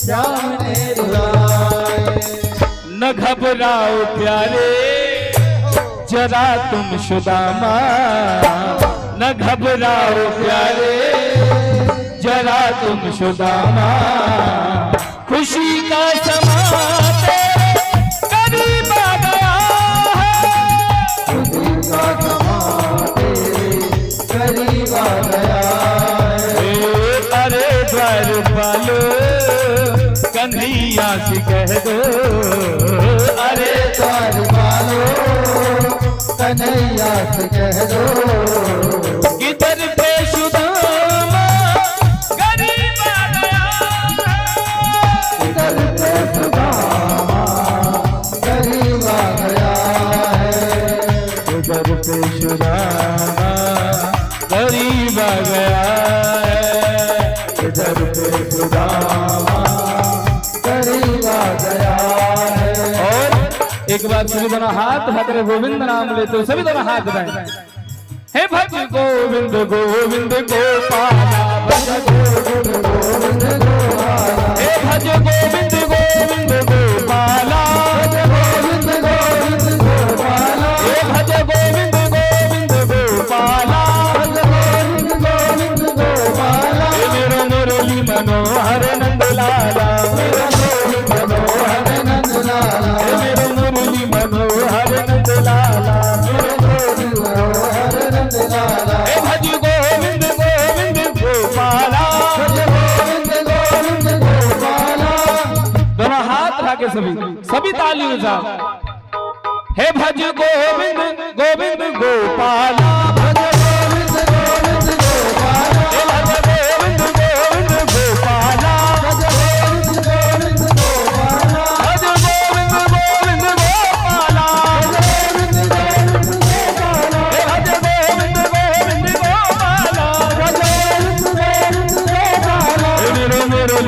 श्याम ने धुलाए। न घबराओ प्यारे जरा तुम सुदामा, न घबराओ प्यारे जरा तुम सुदामा, खुशी का समा तेरे करीब आ गया है, खुशी का समा तेरे करीब आ गया है। अरे द्वार पालो कन्हैया से कह दो, अरे द्वार पालो कन्हैया से कह दो, इधर पे सुदामा गरीब आ गया है, इधर पे सुदामा गरीब आ गया है, इधर पे सुदामा गरीब आ गया है, इधर पे सुदामा गरीब आ गया है। और एक बार सभी दोनों हाथ भद्र गोविंद नाम लेते हो, सभी दोनों हाथ बढ़ाएं। हे भज गोविंद गोविंद गोपाला, भज गोविंद गोविंद गोपाला, हे भज गोविंद गोविंद गोपाला, भज गोविंद गोविंद गोपाला, हे भज गोविंद गोविंद गोपाला, भज गोविंद गोविंद गोपाला, हे मेरो मुरली मनोहर नंद लाला, मेरो मुरली मनोहर नंद लाला, हे मेरो मुरली मनोहर नंद लाला, मेरो मुरली मनोहर नंद लाला, हे भज गोविंद गोविंद गोपाला, भज गोविंद गोविंद गोपाला। दोनों हाथ उठा के सभी ताली बजा, हे भज गोविंद गोविंद गोपाला, भज गोविंद गोविंद गोपाला, हे भज गोविंद गोविंद गोपाला, भज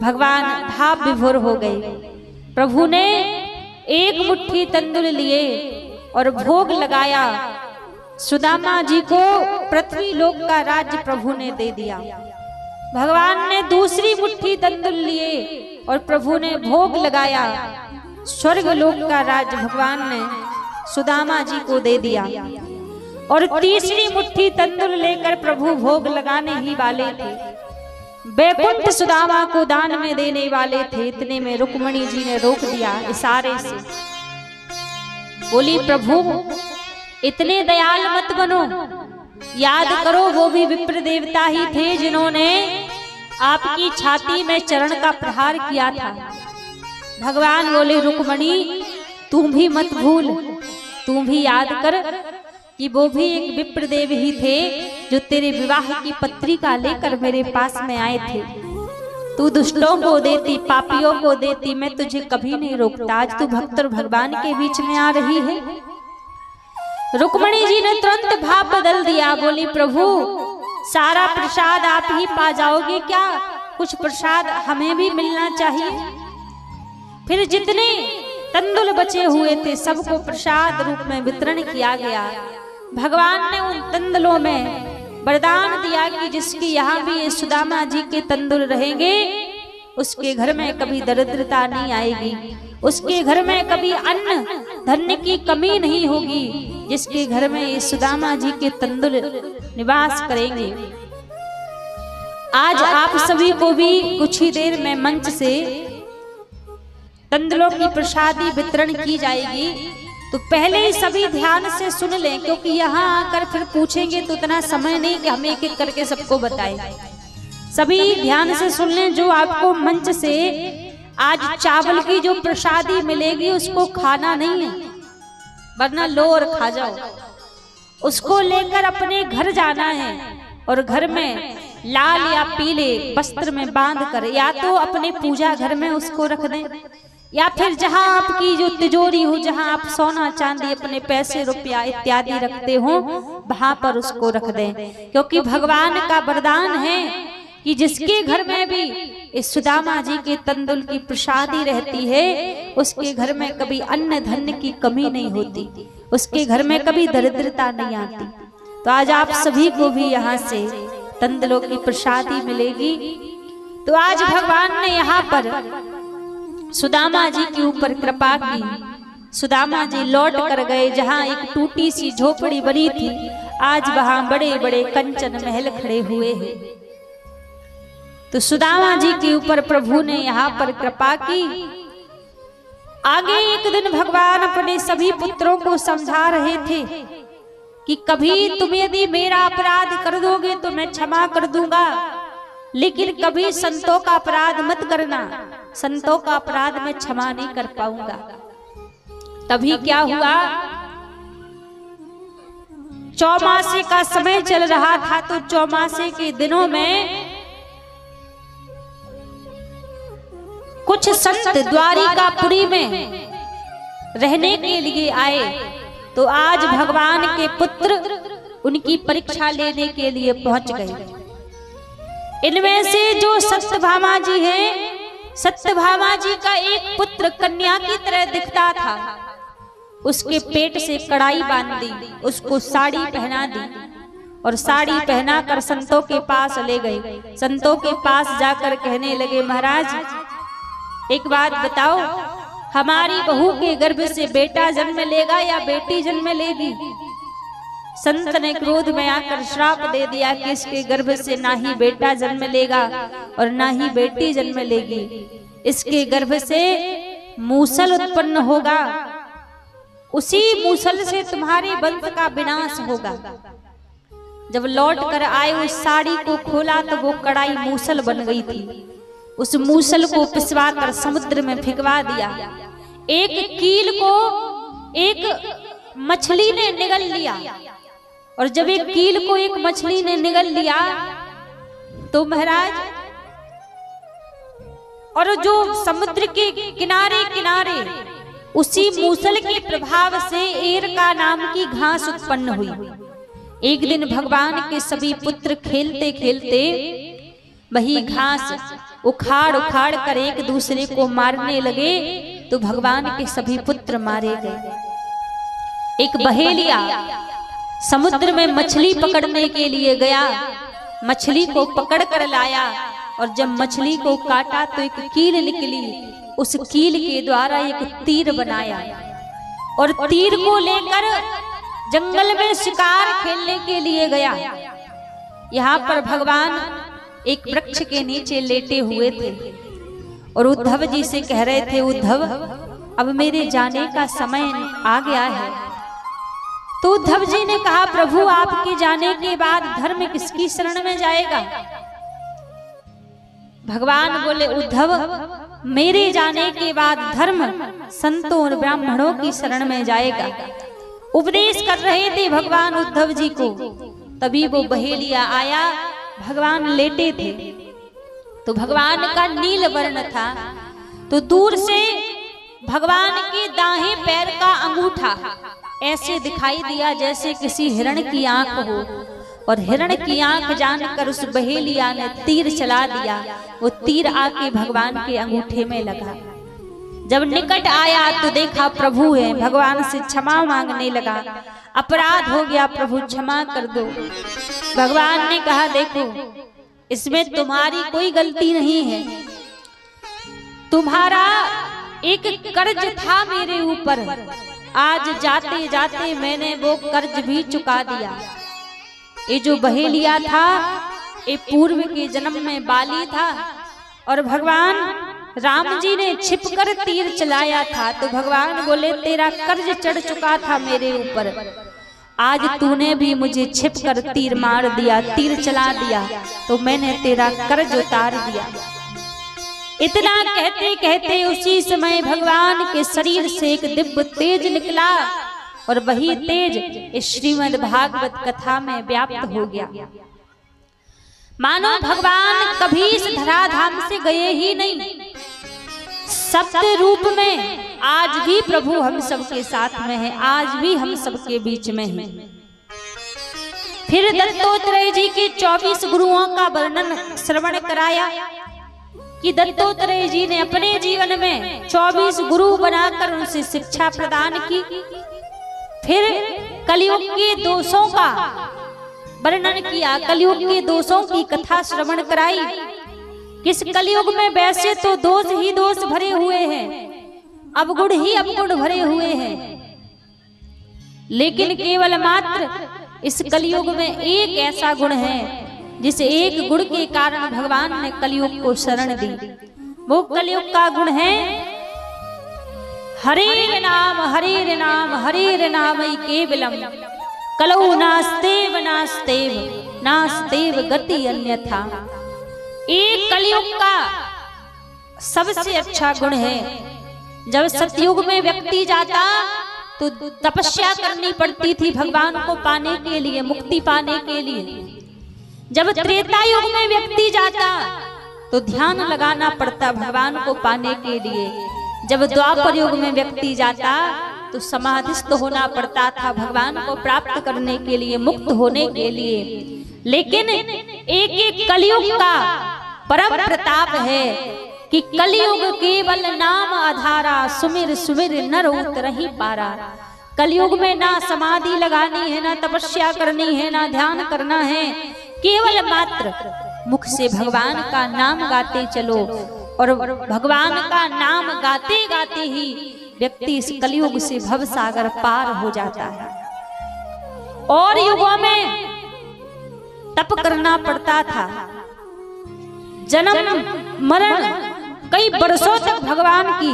भगवान भाव विभोर हो गए। प्रभु ने एक मुट्ठी तंदुल लिए और भोग लगाया। सुदामा जी को पृथ्वी लोक का राज्य प्रभु ने दे दिया। भगवान ने दूसरी मुट्ठी तंदुल लिए और प्रभु ने भोग लगाया। स्वर्ग लोक का राज्य भगवान ने सुदामा जी को दे दिया। और तीसरी मुट्ठी तंदुल लेकर प्रभु भोग लगाने ही वाले थे। बैकुंठ सुदामा को दान में देने वाले थे। इतने में रुक्मणी जी ने रोक दिया इशारे से। बोली प्रभु इतने दयाल मत बनो, याद करो वो भी विप्र देवता ही थे जिन्होंने आपकी छाती में चरण का प्रहार किया था। भगवान बोले रुक्मणी तू भी मत भूल, तू भी याद कर कि वो भी एक विप्र देव ही थे जो तेरे विवाह की पत्रिका लेकर मेरे पास में आए थे। तू दुष्टों को देती, पापियों को देती, मैं तुझे कभी नहीं रोकता। आज तू भक्त और भगवान के बीच में आ रही है। रुक्मणी जी ने तुरंत भाव बदल दिया। बोली प्रभु सारा प्रसाद आप ही पा जाओगे क्या? कुछ प्रसाद हमें भी मिलना चाहिए। फिर जितने तंदुल बचे हुए थे सबको प्रसाद रूप में वितरण किया गया। भगवान ने उन तंदुलों में वरदान दिया कि जिसके यहाँ भी ये सुदामा जी के तंदुल रहेंगे उसके घर में कभी दरिद्रता नहीं आएगी, उसके घर में कभी अन्न धन्य की कमी नहीं होगी। जिसके घर में ये सुदामा जी के तंदुल निवास करेंगे। आज आप सभी को भी कुछ ही देर में मंच से तंदुलों की प्रसादी वितरण की जाएगी। तो पहले ही सभी ध्यान से सुन लें, क्योंकि यहाँ आकर फिर पूछेंगे तो उतना समय नहीं कि हम एक एक करके सबको बताएं। सभी ध्यान से सुन लें। जो आपको मंच से आज चावल की जो प्रसादी मिलेगी उसको खाना नहीं है, वरना लो और खा जाओ। उसको लेकर अपने घर जाना है और घर में लाल या पीले वस्त्र में बांध कर या तो अपने पूजा घर में उसको रख दें, या फिर जहां आपकी जो तिजोरी हो, जहां आप सोना चांदी अपने पैसे रुपया इत्यादि रखते हो वहां पर उसको रख दें। क्योंकि भगवान का वरदान है कि जिसके घर में भी इस सुदामा जी के तंदुल की प्रसादी रहती है उसके घर में कभी अन्न धन्य की कमी नहीं होती, उसके घर में कभी दरिद्रता नहीं आती। तो आज आप सभी को भी यहाँ से तंदुलों की प्रसादी मिलेगी। तो आज भगवान ने यहाँ पर सुदामा जी के ऊपर कृपा की। सुदामा जी लौट कर गए। जहाँ एक टूटी सी झोपड़ी बनी थी आज वहां बड़े बड़े कंचन महल खड़े हुए हैं। तो सुदामा जी के ऊपर प्रभु ने यहाँ पर कृपा की। आगे एक दिन भगवान अपने सभी पुत्रों को समझा रहे थे कि कभी तुम यदि मेरा अपराध कर दोगे तो मैं क्षमा कर दूंगा, लेकिन कभी संतों का अपराध मत करना, संतों का अपराध मैं क्षमा नहीं कर पाऊंगा। तभी क्या हुआ, चौमासे का समय चल रहा था। तो चौमासे के दिनों में कुछ संत द्वारिकापुरी में रहने के लिए आए। तो आज भगवान के पुत्र उनकी परीक्षा लेने के लिए पहुंच गए। इनमें से जो सत्यभामा जी हैं, सत्यभामा जी का एक पुत्र कन्या की तरह दिखता था। उसके पेट से कड़ाई बांध दी, उसको साड़ी पहना दी और साड़ी पहनाकर संतों के पास ले गए। संतों के पास जाकर कहने लगे, महाराज एक बात बताओ, हमारी बहू के गर्भ से बेटा जन्म लेगा या बेटी जन्म लेगी? संत ने क्रोध में आकर श्राप दे दिया कि इसके गर्भ से ना ही बेटा जन्म लेगा और ना ही बेटी जन्म लेगी। इसके गर्भ से मूसल उत्पन्न होगा, उसी मूसल से तुम्हारे वंश का विनाश होगा। जब लौट कर आए उस साड़ी को खोला तो वो कड़ाई मूसल बन गई थी। उस मूसल को पिसवा कर समुद्र में फेंकवा दिया। एक कील को एक मछली ने निगल लिया और जब एक कील को एक मछली ने निगल लिया तो महाराज, और जो समुद्र के किनारे किनारे उसी मूसल के प्रभाव से एरका नाम की घास उत्पन्न हुई। एक दिन भगवान के सभी पुत्र खेलते खेलते वही घास उखाड़ उखाड़ कर एक दूसरे को मारने लगे तो भगवान के सभी पुत्र मारे गए। एक बहेलिया समुद्र में मछली पकड़ने के लिए गया, मछली को पकड़ कर लाया और जब मछली को काटा तो एक कील निकली, उस कील के द्वारा एक तीर बनाया और तीर को लेकर जंगल में शिकार खेलने के लिए गया। यहाँ पर भगवान एक वृक्ष के नीचे लेटे हुए थे और उद्धव जी से कह रहे थे, उद्धव अब मेरे जाने का समय आ गया है। तो उद्धव जी ने कहा, प्रभु आपके जाने के बाद धर्म किसकी शरण में जाएगा? भगवान बोले, उद्धव मेरे जाने के बाद धर्म संतों और ब्राह्मणों की शरण में जाएगा। उपदेश कर रहे थे भगवान उद्धव जी को, तभी वो बहेलिया आया। भगवान लेटे थे तो भगवान का नील वर्ण था, तो दूर से भगवान के दाहिने पैर का अंगूठा ऐसे दिखाई दिया जैसे किसी हिरण की आंख हो, और हिरण की आंख जानकर उस बहेलिया ने तीर चला दिया। वो तीर आके भगवान के अंगूठे में लगा। जब निकट आया तो देखा प्रभु है, भगवान से क्षमा मांगने लगा, अपराध हो गया प्रभु क्षमा कर दो। भगवान ने कहा, देखो इसमें तुम्हारी कोई गलती नहीं है, तुम्हारा एक कर्ज था मेरे ऊपर, आज जाते जाते मैंने वो कर्ज भी चुका दिया। ये जो बहेलिया था ये पूर्व के जन्म में बाली था और भगवान राम जी ने छिपकर तीर चलाया था, तो भगवान बोले तेरा कर्ज चढ़ चुका था मेरे ऊपर, आज तूने भी मुझे छिपकर तीर मार दिया, तीर चला दिया, तो मैंने तेरा कर्ज उतार दिया। इतना कहते कहते उसी समय भगवान के शरीर से एक दिव्य तेज निकला और वही तेज इस श्रीमद् भागवत कथा में व्याप्त हो गया। मानो भगवान कभी इस धराधाम से गए ही नहीं, सत्य रूप में आज भी प्रभु हम सबके साथ में है, आज भी हम सबके बीच में है। फिर दत्तात्रेय जी के 24 गुरुओं का वर्णन श्रवण कराया कि दत्तात्रेय जी ने अपने जीवन में 24 गुरु बनाकर उनसे शिक्षा प्रदान की। फिर कलयुग के दोषों का वर्णन किया, कलयुग के दोषों की कथा श्रवण कराई। किस कलयुग में वैसे तो दोष ही दोष भरे हुए हैं, अवगुण ही अवगुण भरे हुए हैं, लेकिन केवल मात्र इस कलयुग में एक ऐसा गुण है जिस एक गुण के कारण भगवान ने कलयुग को शरण दी। वो कलयुग का गुण है हरे नाम हरे नाम हरे नाम केवलम कलौ नास्तेव नास्तेव नास्तेव गति अन्यथा। एक कलयुग का सबसे अच्छा गुण है। जब सतयुग में व्यक्ति जाता तो तपस्या करनी पड़ती थी भगवान को पाने के लिए, मुक्ति पाने के लिए। जब त्रेता युग में व्यक्ति जाता तो ध्यान लगाना पड़ता भगवान को पाने के लिए। जब द्वापर युग में व्यक्ति जाता तो समाधिस्थ होना पड़ता था भगवान को प्राप्त करने के लिए, मुक्त होने के लिए। लेकिन एक एक कलयुग का परम प्रताप है कि कलयुग केवल नाम आधारा, सुमिर सुमिर नर उतरहि पारा। कलयुग में ना समाधि लगानी है, ना तपस्या करनी है, ना ध्यान करना है, केवल मात्र मुख से भगवान का नाम गाते चलो। और भगवान का नाम गाते गाते ही व्यक्ति इस कलयुग से भव सागर पार हो जाता है। और युगों में तप करना पड़ता था, जन्म मरण कई वर्षों तक भगवान की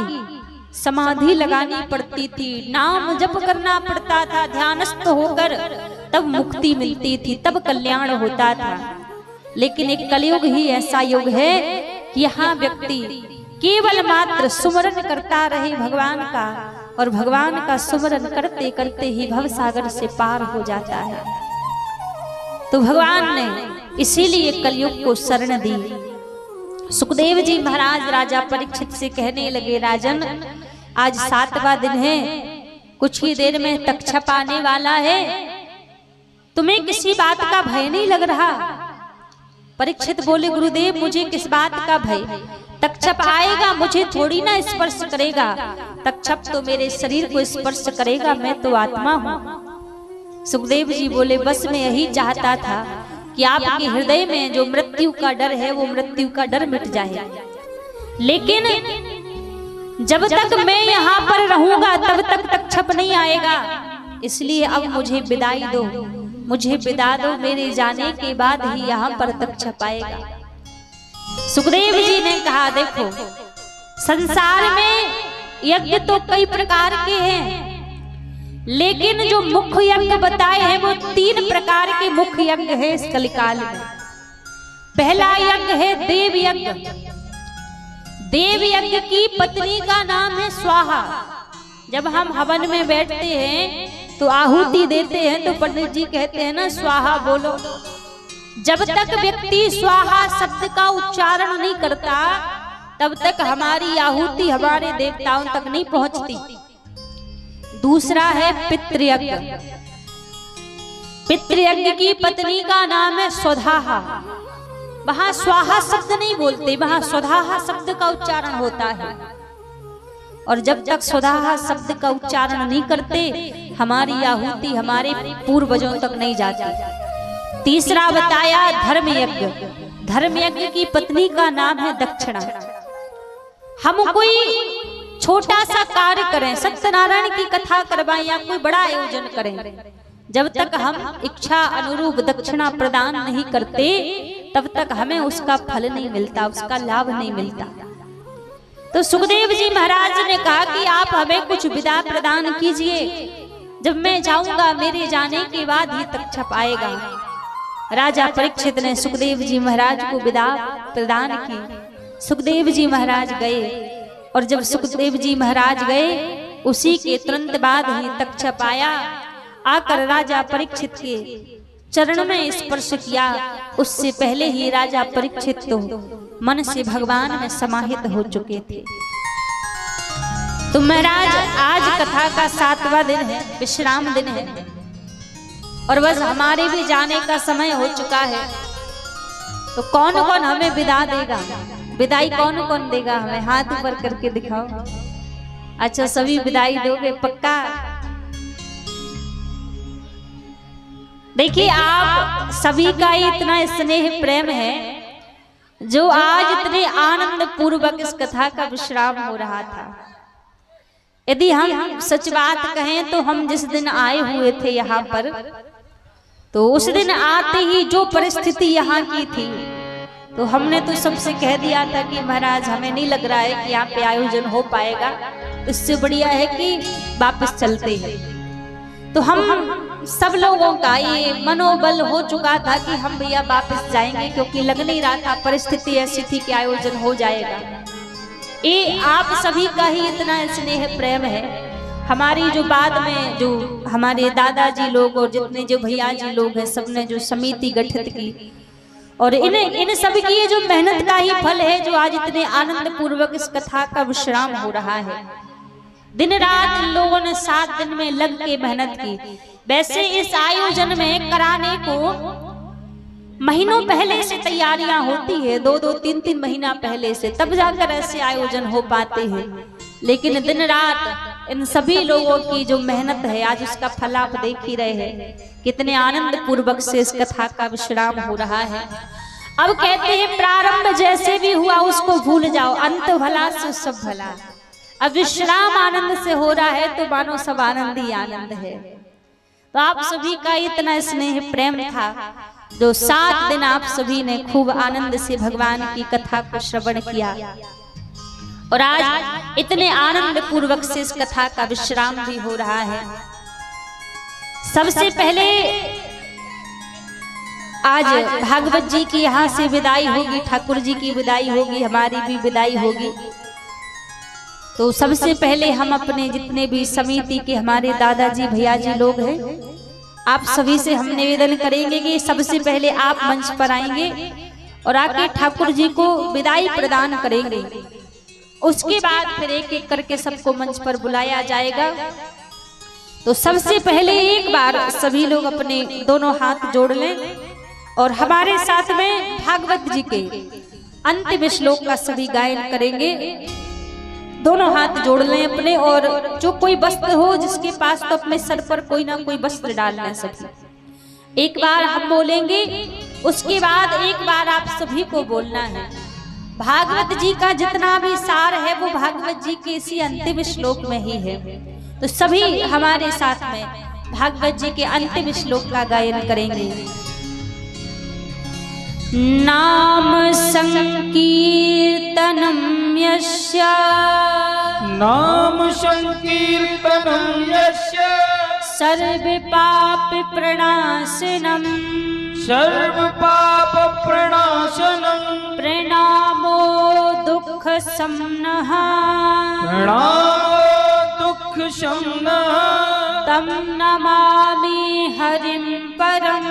समाधि लगानी पड़ती थी, नाम जप करना पड़ता था, ध्यानस्थ होकर तब मुक्ति मिलती थी, तब कल्याण होता था। लेकिन एक कलयुग ही ऐसा युग है कि यहाँ व्यक्ति केवल मात्र सुमरन करता रहे भगवान का, और भगवान का सुमरन करते करते ही भव सागर से पार हो जाता है। तो भगवान ने इसीलिए कलयुग को शरण दी। सुखदेव जी महाराज राजा परीक्षित से कहने लगे, राजन आज 7वां दिन है, कुछ ही देर में तक्षप आने वाला है, तुम्हें किसी बात का भय नहीं लग रहा? परीक्षित बोले गुरुदेव मुझे किस बात का भय, तक्षप आएगा मुझे थोड़ी ना स्पर्श करेगा, तक्षप तो मेरे शरीर को स्पर्श करेगा, मैं तो आत्मा हूँ। सुखदेव जी बोले बस मैं यही चाहता था कि आपके हृदय में जो मृत्यु का डर है वो मृत्यु का डर मिट जाए, लेकिन जब तक मैं यहाँ पर रहूंगा तब तक तक्षप नहीं आएगा, इसलिए अब मुझे विदाई दो, मुझे विदा दो, मेरे जाने के बाद ही यहाँ पर तक्षप आएगा। सुखदेव जी ने कहा देखो संसार में यज्ञ तो कई प्रकार के हैं, लेकिन जो मुख्य यज्ञ बताए हैं वो 3 प्रकार के मुख्य यज्ञ है इस कलिकाल में। पहला यज्ञ है देव यज्ञ। देव यज्ञ की पत्नी का नाम है स्वाहा। जब हम हवन में बैठते हैं तो आहुति देते हैं तो पंडित जी कहते हैं ना स्वाहा बोलो। जब तक व्यक्ति स्वाहा शब्द का उच्चारण नहीं करता तब तक हमारी आहुति हमारे देवताओं तक नहीं पहुंचती। दूसरा है पितृयज्ञ। पितृयज्ञ की पत्नी का नाम है स्वधाहा। वहां स्वाहा शब्द नहीं बोलते, वहां स्वधाहा शब्द का उच्चारण होता है, और जब तक स्वधाहा शब्द का उच्चारण नहीं करते हमारी आहुति हमारे पूर्वजों तक नहीं जाती। तीसरा बताया धर्म यज्ञ। धर्म यज्ञ की पत्नी का नाम है दक्षिणा। हम कोई छोटा सा कार्य करें, सत्यनारायण की कथा करवाएं या कोई बड़ा आयोजन करें, जब तक हम इच्छा अनुरूप दक्षिणा प्रदान नहीं करते तब तक हमें उसका फल नहीं मिलता, उसका लाभ नहीं मिलता। तो सुखदेव जी महाराज ने कहा कि आप हमें कुछ विदा प्रदान कीजिए, जब मैं जाऊंगा मेरे जाने के बाद ही तक्षप आएगा। राजा परीक्षित ने सुखदेव जी महाराज को विदा प्रदान की। सुखदेव जी महाराज गए, और जब सुखदेव जी महाराज गए उसी के तुरंत बाद ही तक्षप आया। आकर राजा परीक्षित के चरण में स्पर्श किया। उससे पहले ही राजा परीक्षित तो मन से भगवान में समाहित हो चुके थे। तो महाराज आज कथा का 7वां दिन है, विश्राम दिन है, और बस हमारे भी जाने का समय हो चुका है। तो कौन कौन हमें विदा देगा, विदाई कौन कौन देगा हमें? हाथ ऊपर करके दिखाओ। अच्छा सभी विदाई दोगे पक्का? देखिए आप सभी का इतना स्नेह प्रेम है जो आज इतने आनंद पूर्वक इस कथा का विश्राम हो रहा था। यदि हम सच बात कहें तो हम जिस दिन आए हुए थे यहाँ पर, तो उस दिन आते ही जो परिस्थिति यहाँ की थी तो हमने तो सबसे कह दिया था कि महाराज हमें नहीं लग रहा है कि यहाँ पे आयोजन हो पाएगा, इससे बढ़िया है कि वापस चलते हैं। तो हम सब लोगों का ये मनोबल हो चुका था कि हम भैया वापस जाएंगे, क्योंकि लग नहीं रहा था, परिस्थिति ऐसी थी कि आयोजन हो जाएगा। ये आप सभी का ही इतना स्नेह प्रेम है। हमारी जो बाद में जो हमारे दादाजी लोग और जितने जो भैया जी लोग हैं सबने जो समिति गठित की, और इन सभी की ये जो मेहनत का ही फल है जो आज इतने आनंद पूर्वक इस कथा का विश्राम हो रहा है। दिन रात इन लोगों ने 7 दिन में लग के मेहनत की। वैसे इस आयोजन में कराने को महीनों पहले से तैयारियां होती है, 2-2, 3-3 महीना पहले से, तब जाकर ऐसे आयोजन हो पाते हैं। लेकिन दिन रात इन सभी लोगों की जो मेहनत है आज उसका फल आप देख ही रहे हैं। कितने आनंद पूर्वक से इस कथा का विश्राम हो रहा है। अब कहते हैं प्रारंभ जैसे भी हुआ उसको भूल जाओ, अंत भला सो सब भला। अब विश्राम आनंद से हो रहा है तो मानो सब आनंद ही आनंद है। तो आप सभी का इतना स्नेह प्रेम था जो 7 दिन आप सभी ने खूब आनंद से भगवान की कथा को श्रवण किया, और आज इतने आनंद पूर्वक से इस कथा का विश्राम भी हो रहा है। सबसे पहले आज भागवत जी की यहाँ से विदाई होगी, ठाकुर जी की विदाई होगी, हमारी भी विदाई होगी। तो सबसे पहले हम अपने जितने भी समिति के हमारे दादाजी भैया जी लोग हैं, आप सभी से हम निवेदन करेंगे कि सबसे पहले आप मंच पर आएंगे और आके ठाकुर जी को विदाई प्रदान करेंगे। उसके बाद फिर एक एक करके सबको मंच पर बुलाया जाएगा। तो सबसे पहले एक बार सभी लोग अपने दोनों हाथ जोड़ लें और हमारे साथ में भागवत जी के अंतिम श्लोक का सभी गायन करेंगे। दोनों हाथ जोड़ लें अपने, और जो कोई वस्त्र हो जिसके पास, तो अपने सर पर कोई ना कोई वस्त्र डाल लें सभी। एक बार हम बोलेंगे, उसके बाद एक बार आप सभी को बोलना है। भागवत जी का जितना भी सार है वो भागवत जी के इसी अंतिम श्लोक में ही है। तो सभी हमारे साथ में भागवत जी के अंतिम श्लोक का गायन करेंगे। नाम संकीर्तनम यस्य, नाम संकीर्तनम यस्य, सर्व पाप प्रणाशनम, सर्व पाप प्रणाशनम, प्रणामो दुख समनः, प्रणामो दुख शमनः, तम नमामि हरिं परम,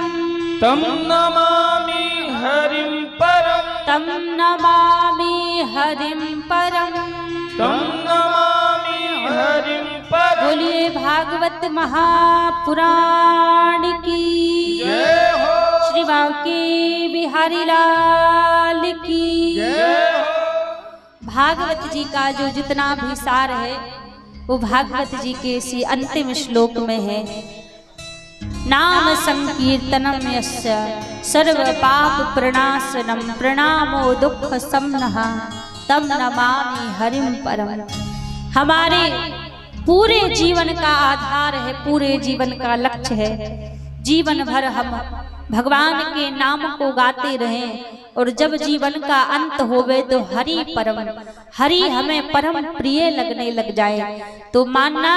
तम नमामि हरिं परम, तम नमामि हरिं परम, तम नमामि हरिं परम। बोलिए भागवत महापुराण की जय हो, श्री बांके बिहारी लाल की जय हो। भागवत जी का जो जितना भी सार है वो भागवत जी के इसी अंतिम श्लोक में है। नाम संकीर्तनम यस्य, सर्व पाप प्रणाशनम, प्रणामो दुख समनः, तम नमामि हरिं परम। हमारे पूरे जीवन का आधार है, पूरे जीवन का लक्ष्य है, जीवन भर हम भगवान के नाम को गाते रहें, और जब जीवन का अंत होवे तो हरि परम, हरि हमें परम प्रिय लगने लग जाए, तो मानना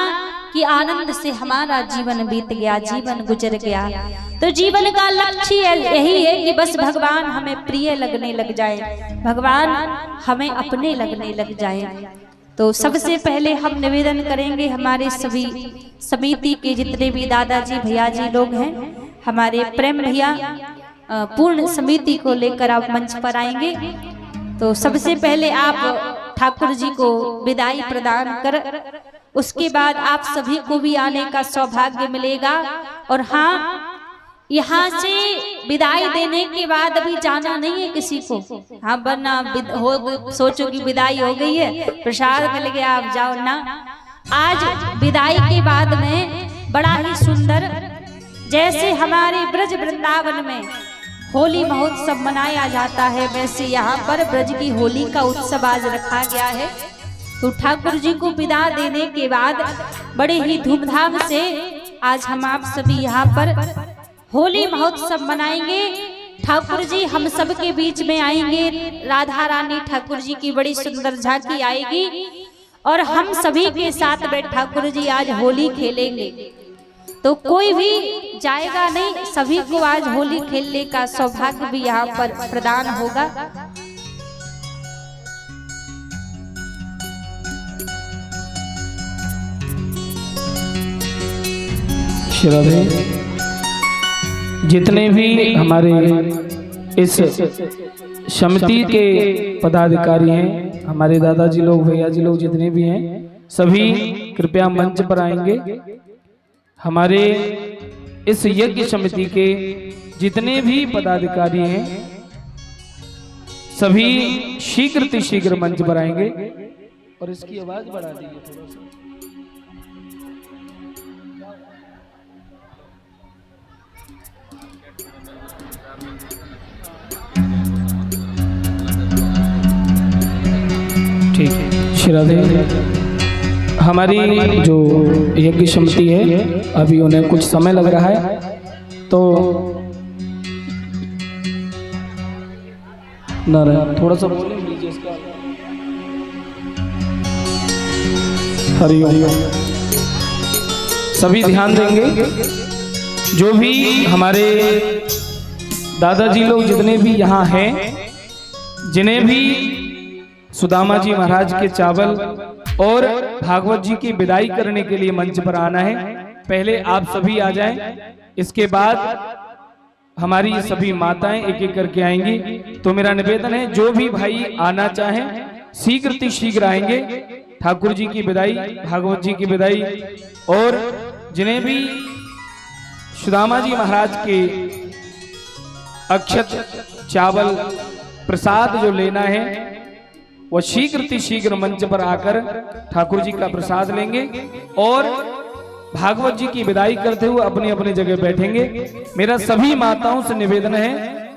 कि आनंद से हमारा जीवन बीत गया, जीवन गुजर गया। तो जीवन का लक्ष्य यही है कि बस भगवान हमें प्रिय लगने लग जाए, भगवान हमें अपने लगने लग जाए। तो सबसे पहले हम निवेदन करेंगे, हमारे सभी समिति के जितने भी दादाजी भैया जी लोग हैं, हमारे प्रेम भैया पूर्ण समिति को लेकर आप मंच पर आएंगे। तो सबसे पहले आप ठाकुर जी को विदाई प्रदान कर, उसके बाद आप सभी को भी आने का सौभाग्य मिलेगा। और हाँ, यहाँ से विदाई देने के बाद अभी जाना नहीं है किसी को। हाँ, वरना हो सोचो कि विदाई हो गई है, प्रसाद मिल गया, आप जाओ ना। आज विदाई के बाद में बड़ा ही सुंदर, जैसे हमारे ब्रज वृंदावन में होली महोत्सव मनाया जाता है, वैसे यहाँ पर ब्रज की होली का उत्सव आज रखा गया है। तो ठाकुर जी को विदा देने के बाद बड़े ही धूमधाम से आज हम आप सभी यहाँ पर होली महोत्सव मनाएंगे। ठाकुर जी हम सब के बीच में आएंगे, राधा रानी ठाकुर जी की बड़ी सुंदर झांकी आएगी, और हम सभी के साथ में ठाकुर जी आज होली खेलेंगे। तो कोई भी जाएगा नहीं, सभी को आज होली खेलने का सौभाग्य भी यहाँ पर प्रदान होगा। श्रद्धेय जितने भी हमारे इस समिति के पदाधिकारी हैं, हमारे दादाजी लोग, भैया जी लोग जितने भी हैं, सभी कृपया मंच पर आएंगे। हमारे इस यज्ञ समिति के जितने भी पदाधिकारी हैं, सभी शीघ्र मंच पर आएंगे। और इसकी आवाज बढ़ा दीजिए थोड़ा सा। ठीक है, श्रद्धेय हमारी जो यज्ञ समिति है, अभी उन्हें कुछ समय लग रहा है, तो नारायण थोड़ा सा बोले लीजिए इसका। हरिओम। सभी ध्यान देंगे, जो भी हमारे दादाजी लोग जितने भी यहाँ हैं, जिन्हें भी सुदामा जी महाराज के चावल और भागवत जी की विदाई करने के लिए मंच पर आना है, पहले आप सभी आ जाएं। इसके बाद हमारी सभी माताएं एक एक करके आएंगी। तो मेरा निवेदन है, जो भी भाई आना चाहें शीघ्र आएंगे। ठाकुर जी की विदाई, भागवत जी की विदाई, और जिन्हें भी सुदामा जी महाराज के अक्षत चावल प्रसाद जो लेना है वो शीघ्र मंच पर आकर ठाकुर जी का प्रसाद लेंगे और भागवत जी की विदाई करते हुए अपनी अपनी जगह बैठेंगे। मेरा सभी माताओं से निवेदन है,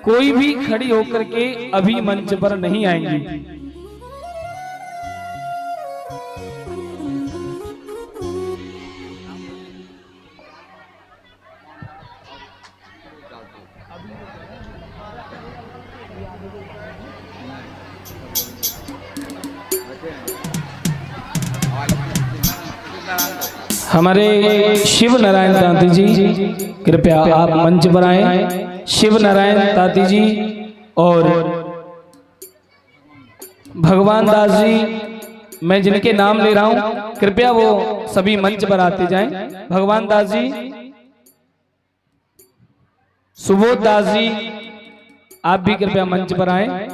कोई भी खड़ी होकर के अभी मंच पर नहीं आएंगी। हमारे शिव नारायण तांती जी कृपया आप मंच पर आए। शिव नारायण तांती जी और भगवान दास जी, मैं जिनके नाम ले रहा हूं कृपया वो सभी मंच पर आते जाएं। भगवान दास जी, सुबोध दास जी, आप भी कृपया मंच पर आए।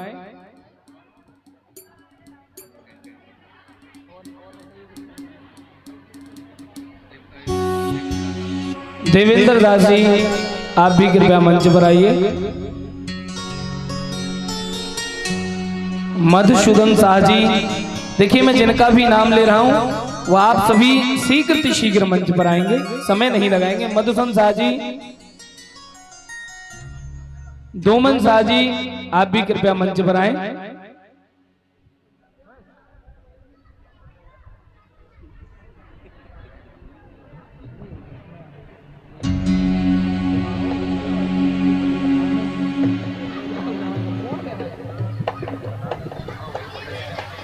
देवेंद्र दास जी, आप भी कृपया मंच पर आइए। मधुसूदन शाह जी, देखिए मैं जिनका भी नाम ले रहा हूं वो आप सभी शीघ्र मंच पर आएंगे, समय नहीं लगाएंगे। मधुसूदन शाह जी, डोमन शाह जी, आप भी कृपया मंच पर आए।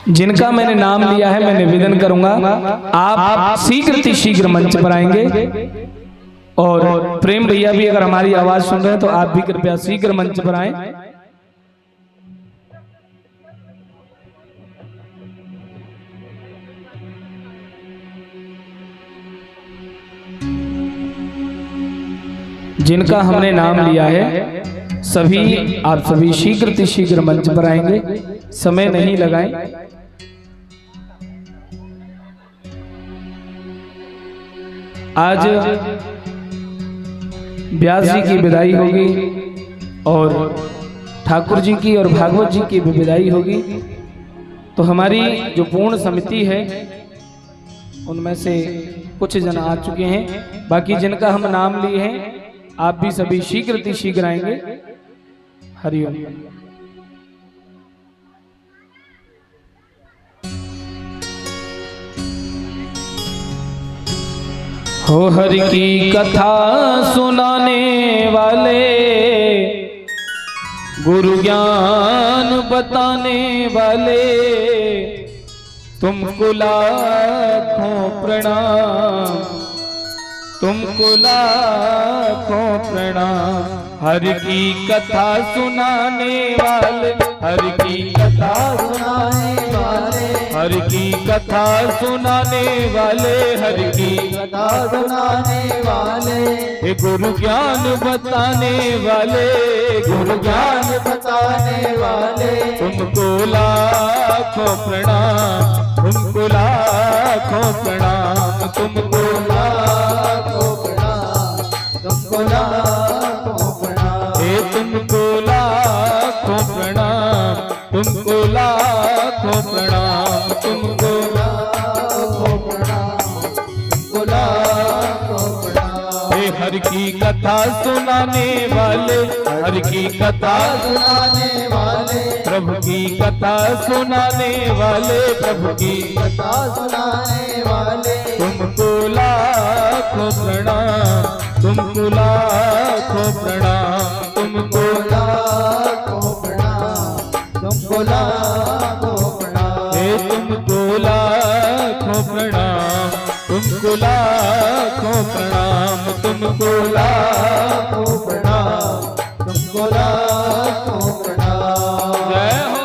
जिनका मैंने नाम लिया है मैं निवेदन करूंगा आप शीघ्र मंच पर आएंगे। और प्रेम भैया भी अगर हमारी आवाज सुन रहे हैं तो आप भी कृपया शीघ्र मंच पर आएं। जिनका हमने नाम लिया है सभी आप सभी शीघ्र मंच पर आएंगे, समय नहीं लगाएं। आज व्यास जी की विदाई होगी और ठाकुर जी की और भागवत जी की भी विदाई होगी, तो हमारी जो पूर्ण समिति है उनमें से कुछ जन आ चुके हैं, बाकी जिनका हम नाम लिए हैं आप भी सभी शीघ्र आएंगे। हरिओम। हो हरि की कथा सुनाने वाले, गुरु ज्ञान बताने वाले, तुमको लाखों प्रणाम, तुमको लाखों प्रणाम। हरि की कथा सुनाने वाले, हरि की कथा सुनाने वाले, हरि की कथा सुनाने वाले, हरि की कथा सुनाने वाले, हे गुरु ज्ञान बताने वाले, गुरु ज्ञान बताने वाले, तुमको लाखों प्रणाम, तुमको लाखों प्रणाम, तुमको लाखों प्रणाम, तुमको लाखों प्रणाम, हे तुमको लाखों प्रणाम, तुमको लाखों प्रणाम, तुमको लाखों प्रणाम, तुमको लाखों प्रणाम। हे हरि की कथा सुनाने वाले, हरि की कथा सुनाने वाले, प्रभु की कथा सुनाने वाले, प्रभु की कथा सुनाने वाले, तुमको लाखों प्रणाम, तुमको लाखों प्रणाम, तुमको लाखों प्रणाम, तुमको लाखों प्रणाम, हे तुमको लाखों प्रणाम, तुमको लाखों प्रणाम, तुमको लाखों प्रणाम, तुमको लाखों प्रणाम। जय हो।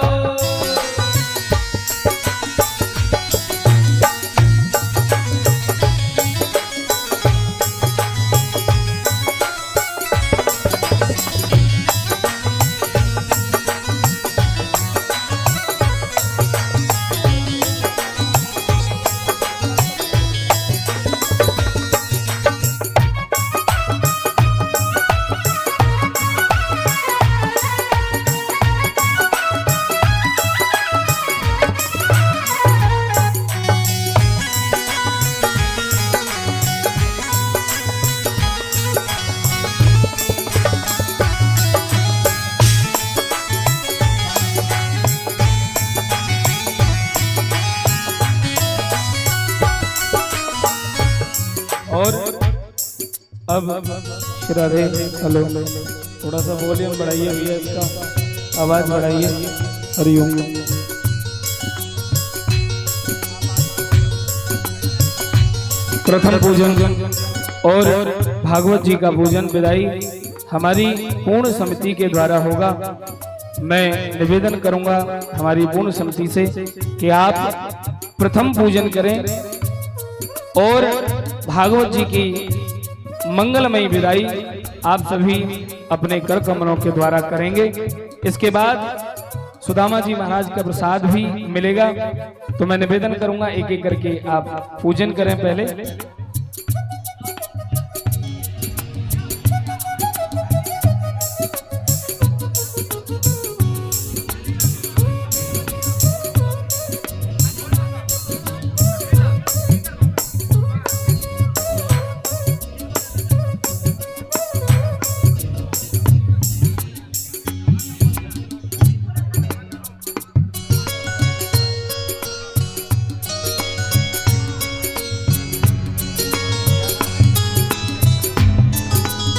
और अब राधे, हेलो, थोड़ा सा वॉल्यूम बढ़ाइए भैया, इसका आवाज बढ़ाइए। हरिओम। प्रथम पूजन और भागवत जी का पूजन विदाई हमारी पूर्ण समिति के द्वारा होगा। मैं निवेदन करूंगा हमारी पूर्ण समिति से कि आप प्रथम पूजन करें और भागवत जी की मंगलमयी विदाई आप सभी अपने कर कमलों के द्वारा करेंगे। इसके बाद सुदामा जी महाराज का प्रसाद भी मिलेगा। तो मैं निवेदन करूंगा एक एक करके आप पूजन करें पहले।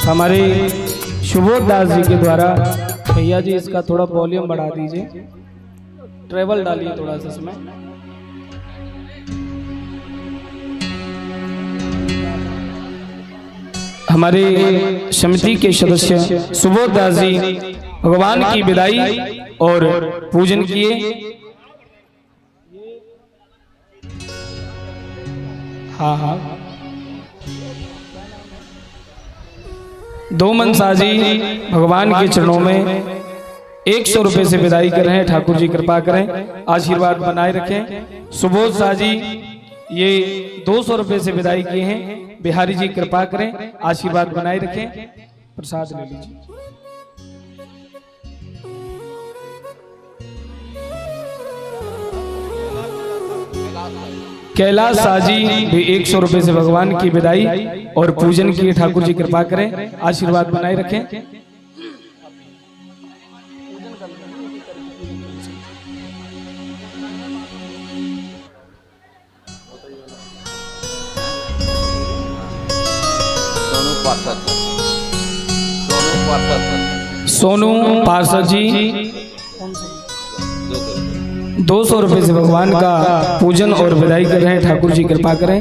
हमारे सुबोध दास जी के द्वारा, भैया जी इसका थोड़ा वॉल्यूम बढ़ा दीजिए, ट्रेवल डालिए थोड़ा सा इसमें। हमारे समिति के सदस्य सुबोध दास जी भगवान की विदाई और पूजन किए। हाँ हाँ, दो मनसा जी भगवान के चरणों में 100 रुपए से विदाई कर रहे हैं। ठाकुर जी कृपा करें, आशीर्वाद बनाए रखें। सुबोध शाह जी ये 200 रुपए से विदाई किए हैं। बिहारी जी कृपा करें, आशीर्वाद बनाए रखें। प्रसाद ले लीजिए। कैलाश शाह जी भी 100 रुपए से भगवान की विदाई और पूजन किए। ठाकुर जी कृपा करें, आशीर्वाद बनाए रखें। सोनू पार्षद जी 200 रुपए से भगवान का पूजन और विदाई कर रहे हैं। ठाकुर जी कृपा करें।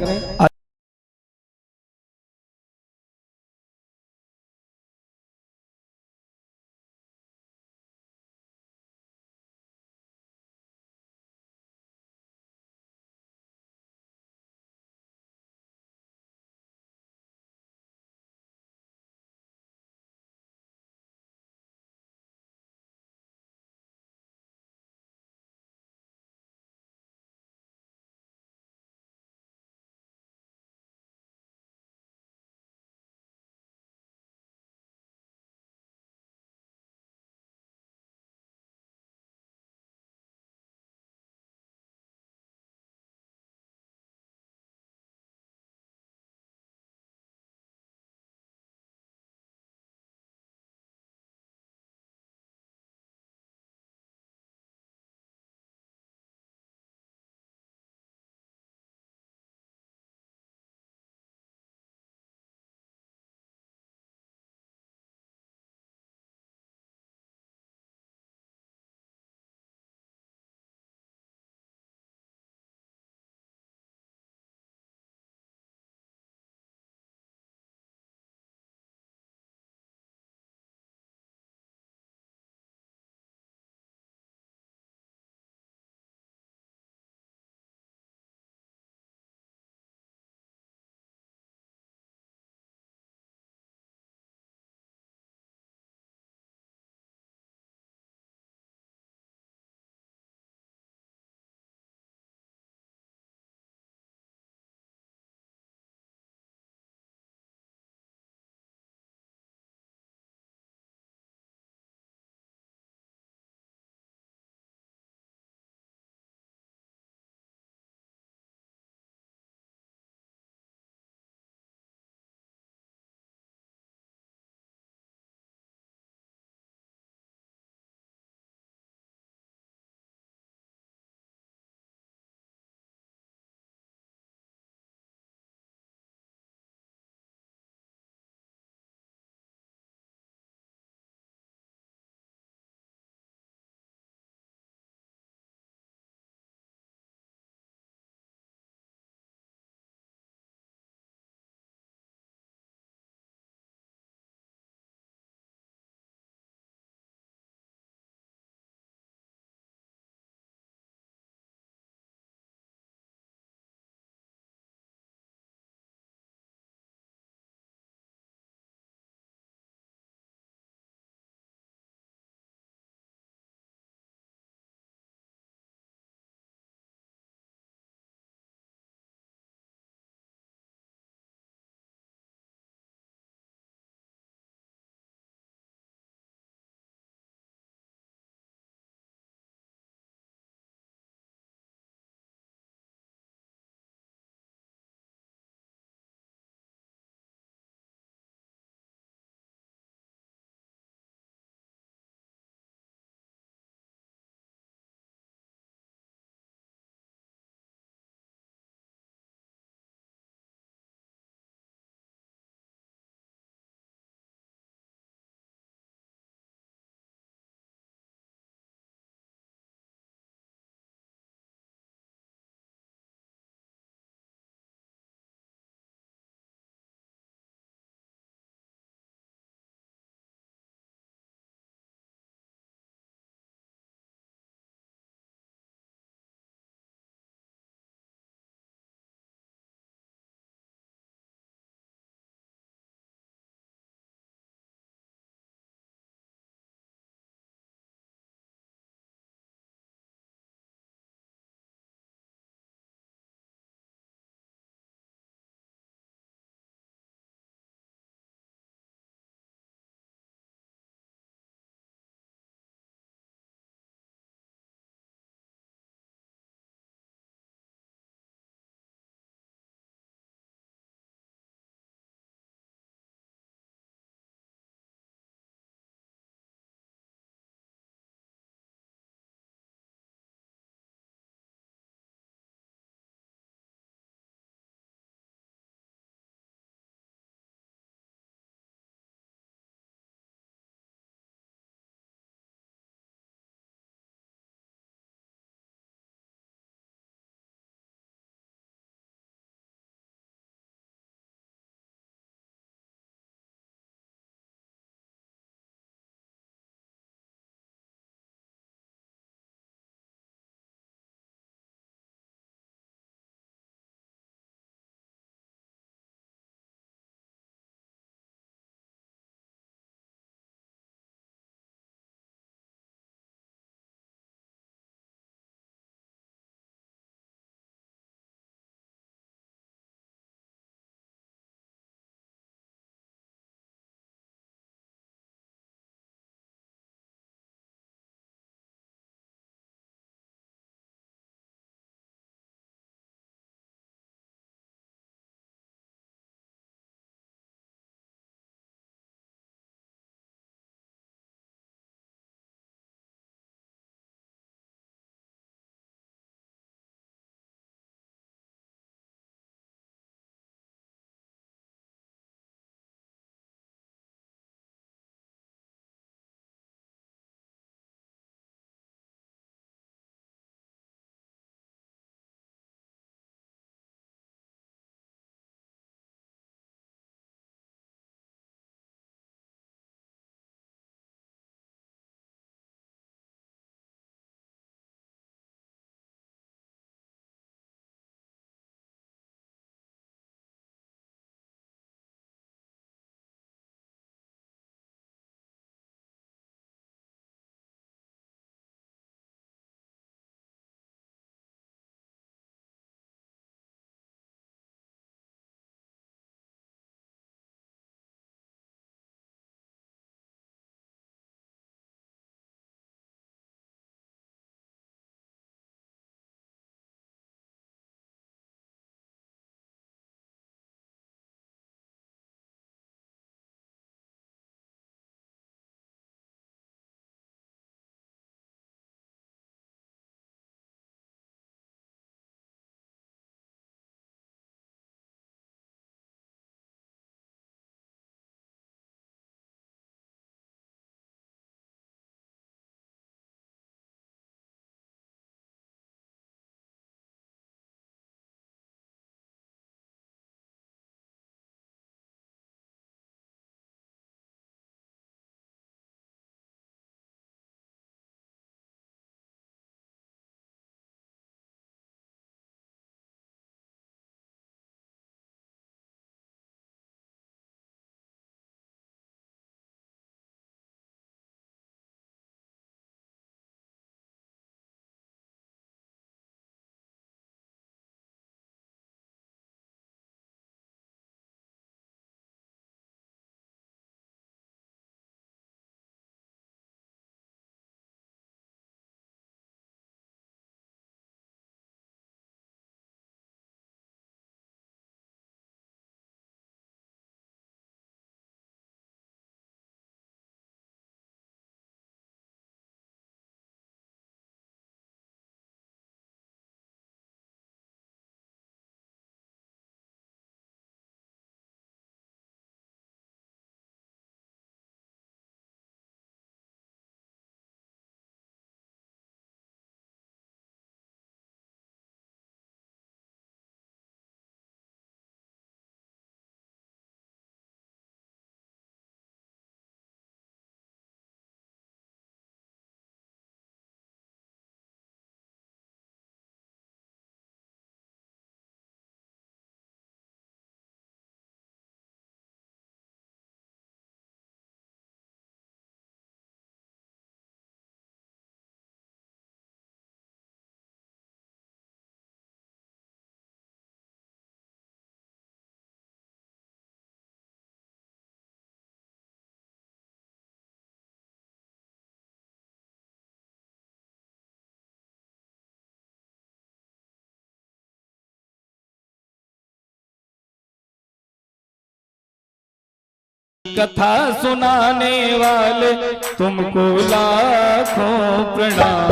कथा सुनाने वाले तुमको लाखों प्रणाम,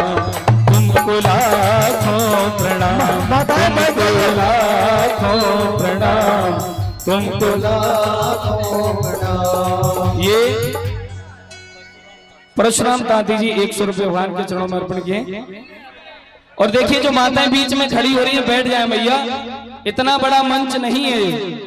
तुमको लाखों प्रणाम, तुमको लाखों प्रणाम, तुमको लाखों प्रणाम। ये परशुराम तांती जी 100 रुपये भगवान के चरणों में अर्पण किए। और देखिए जो माताएं बीच में खड़ी हो रही है, बैठ जाए भैया, इतना बड़ा मंच नहीं है।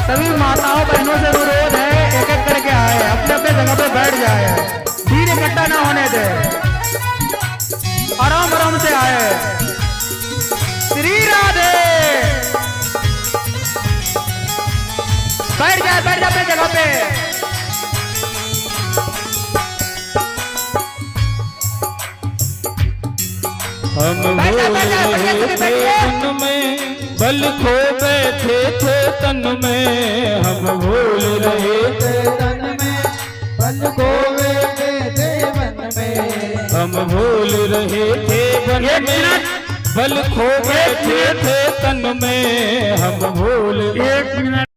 सभी माताओं बहनों से अनुरोध है, एक एक करके आए, अपने अपने जगह पे बैठ जाए, भीड़ इकट्ठा ना होने दे, आराम आराम से आए। श्री राधे। बैठ जाए अपने जगह पे। हम भूल रहे थे तन में, बल खो बैठे थे तन में, हम भूल रहे थे तन में, बल खो बैठे थे मन में, हम भूल रहे थे बन में, बल खो बैठे थे तन में, हम भूल। 1 मिनट।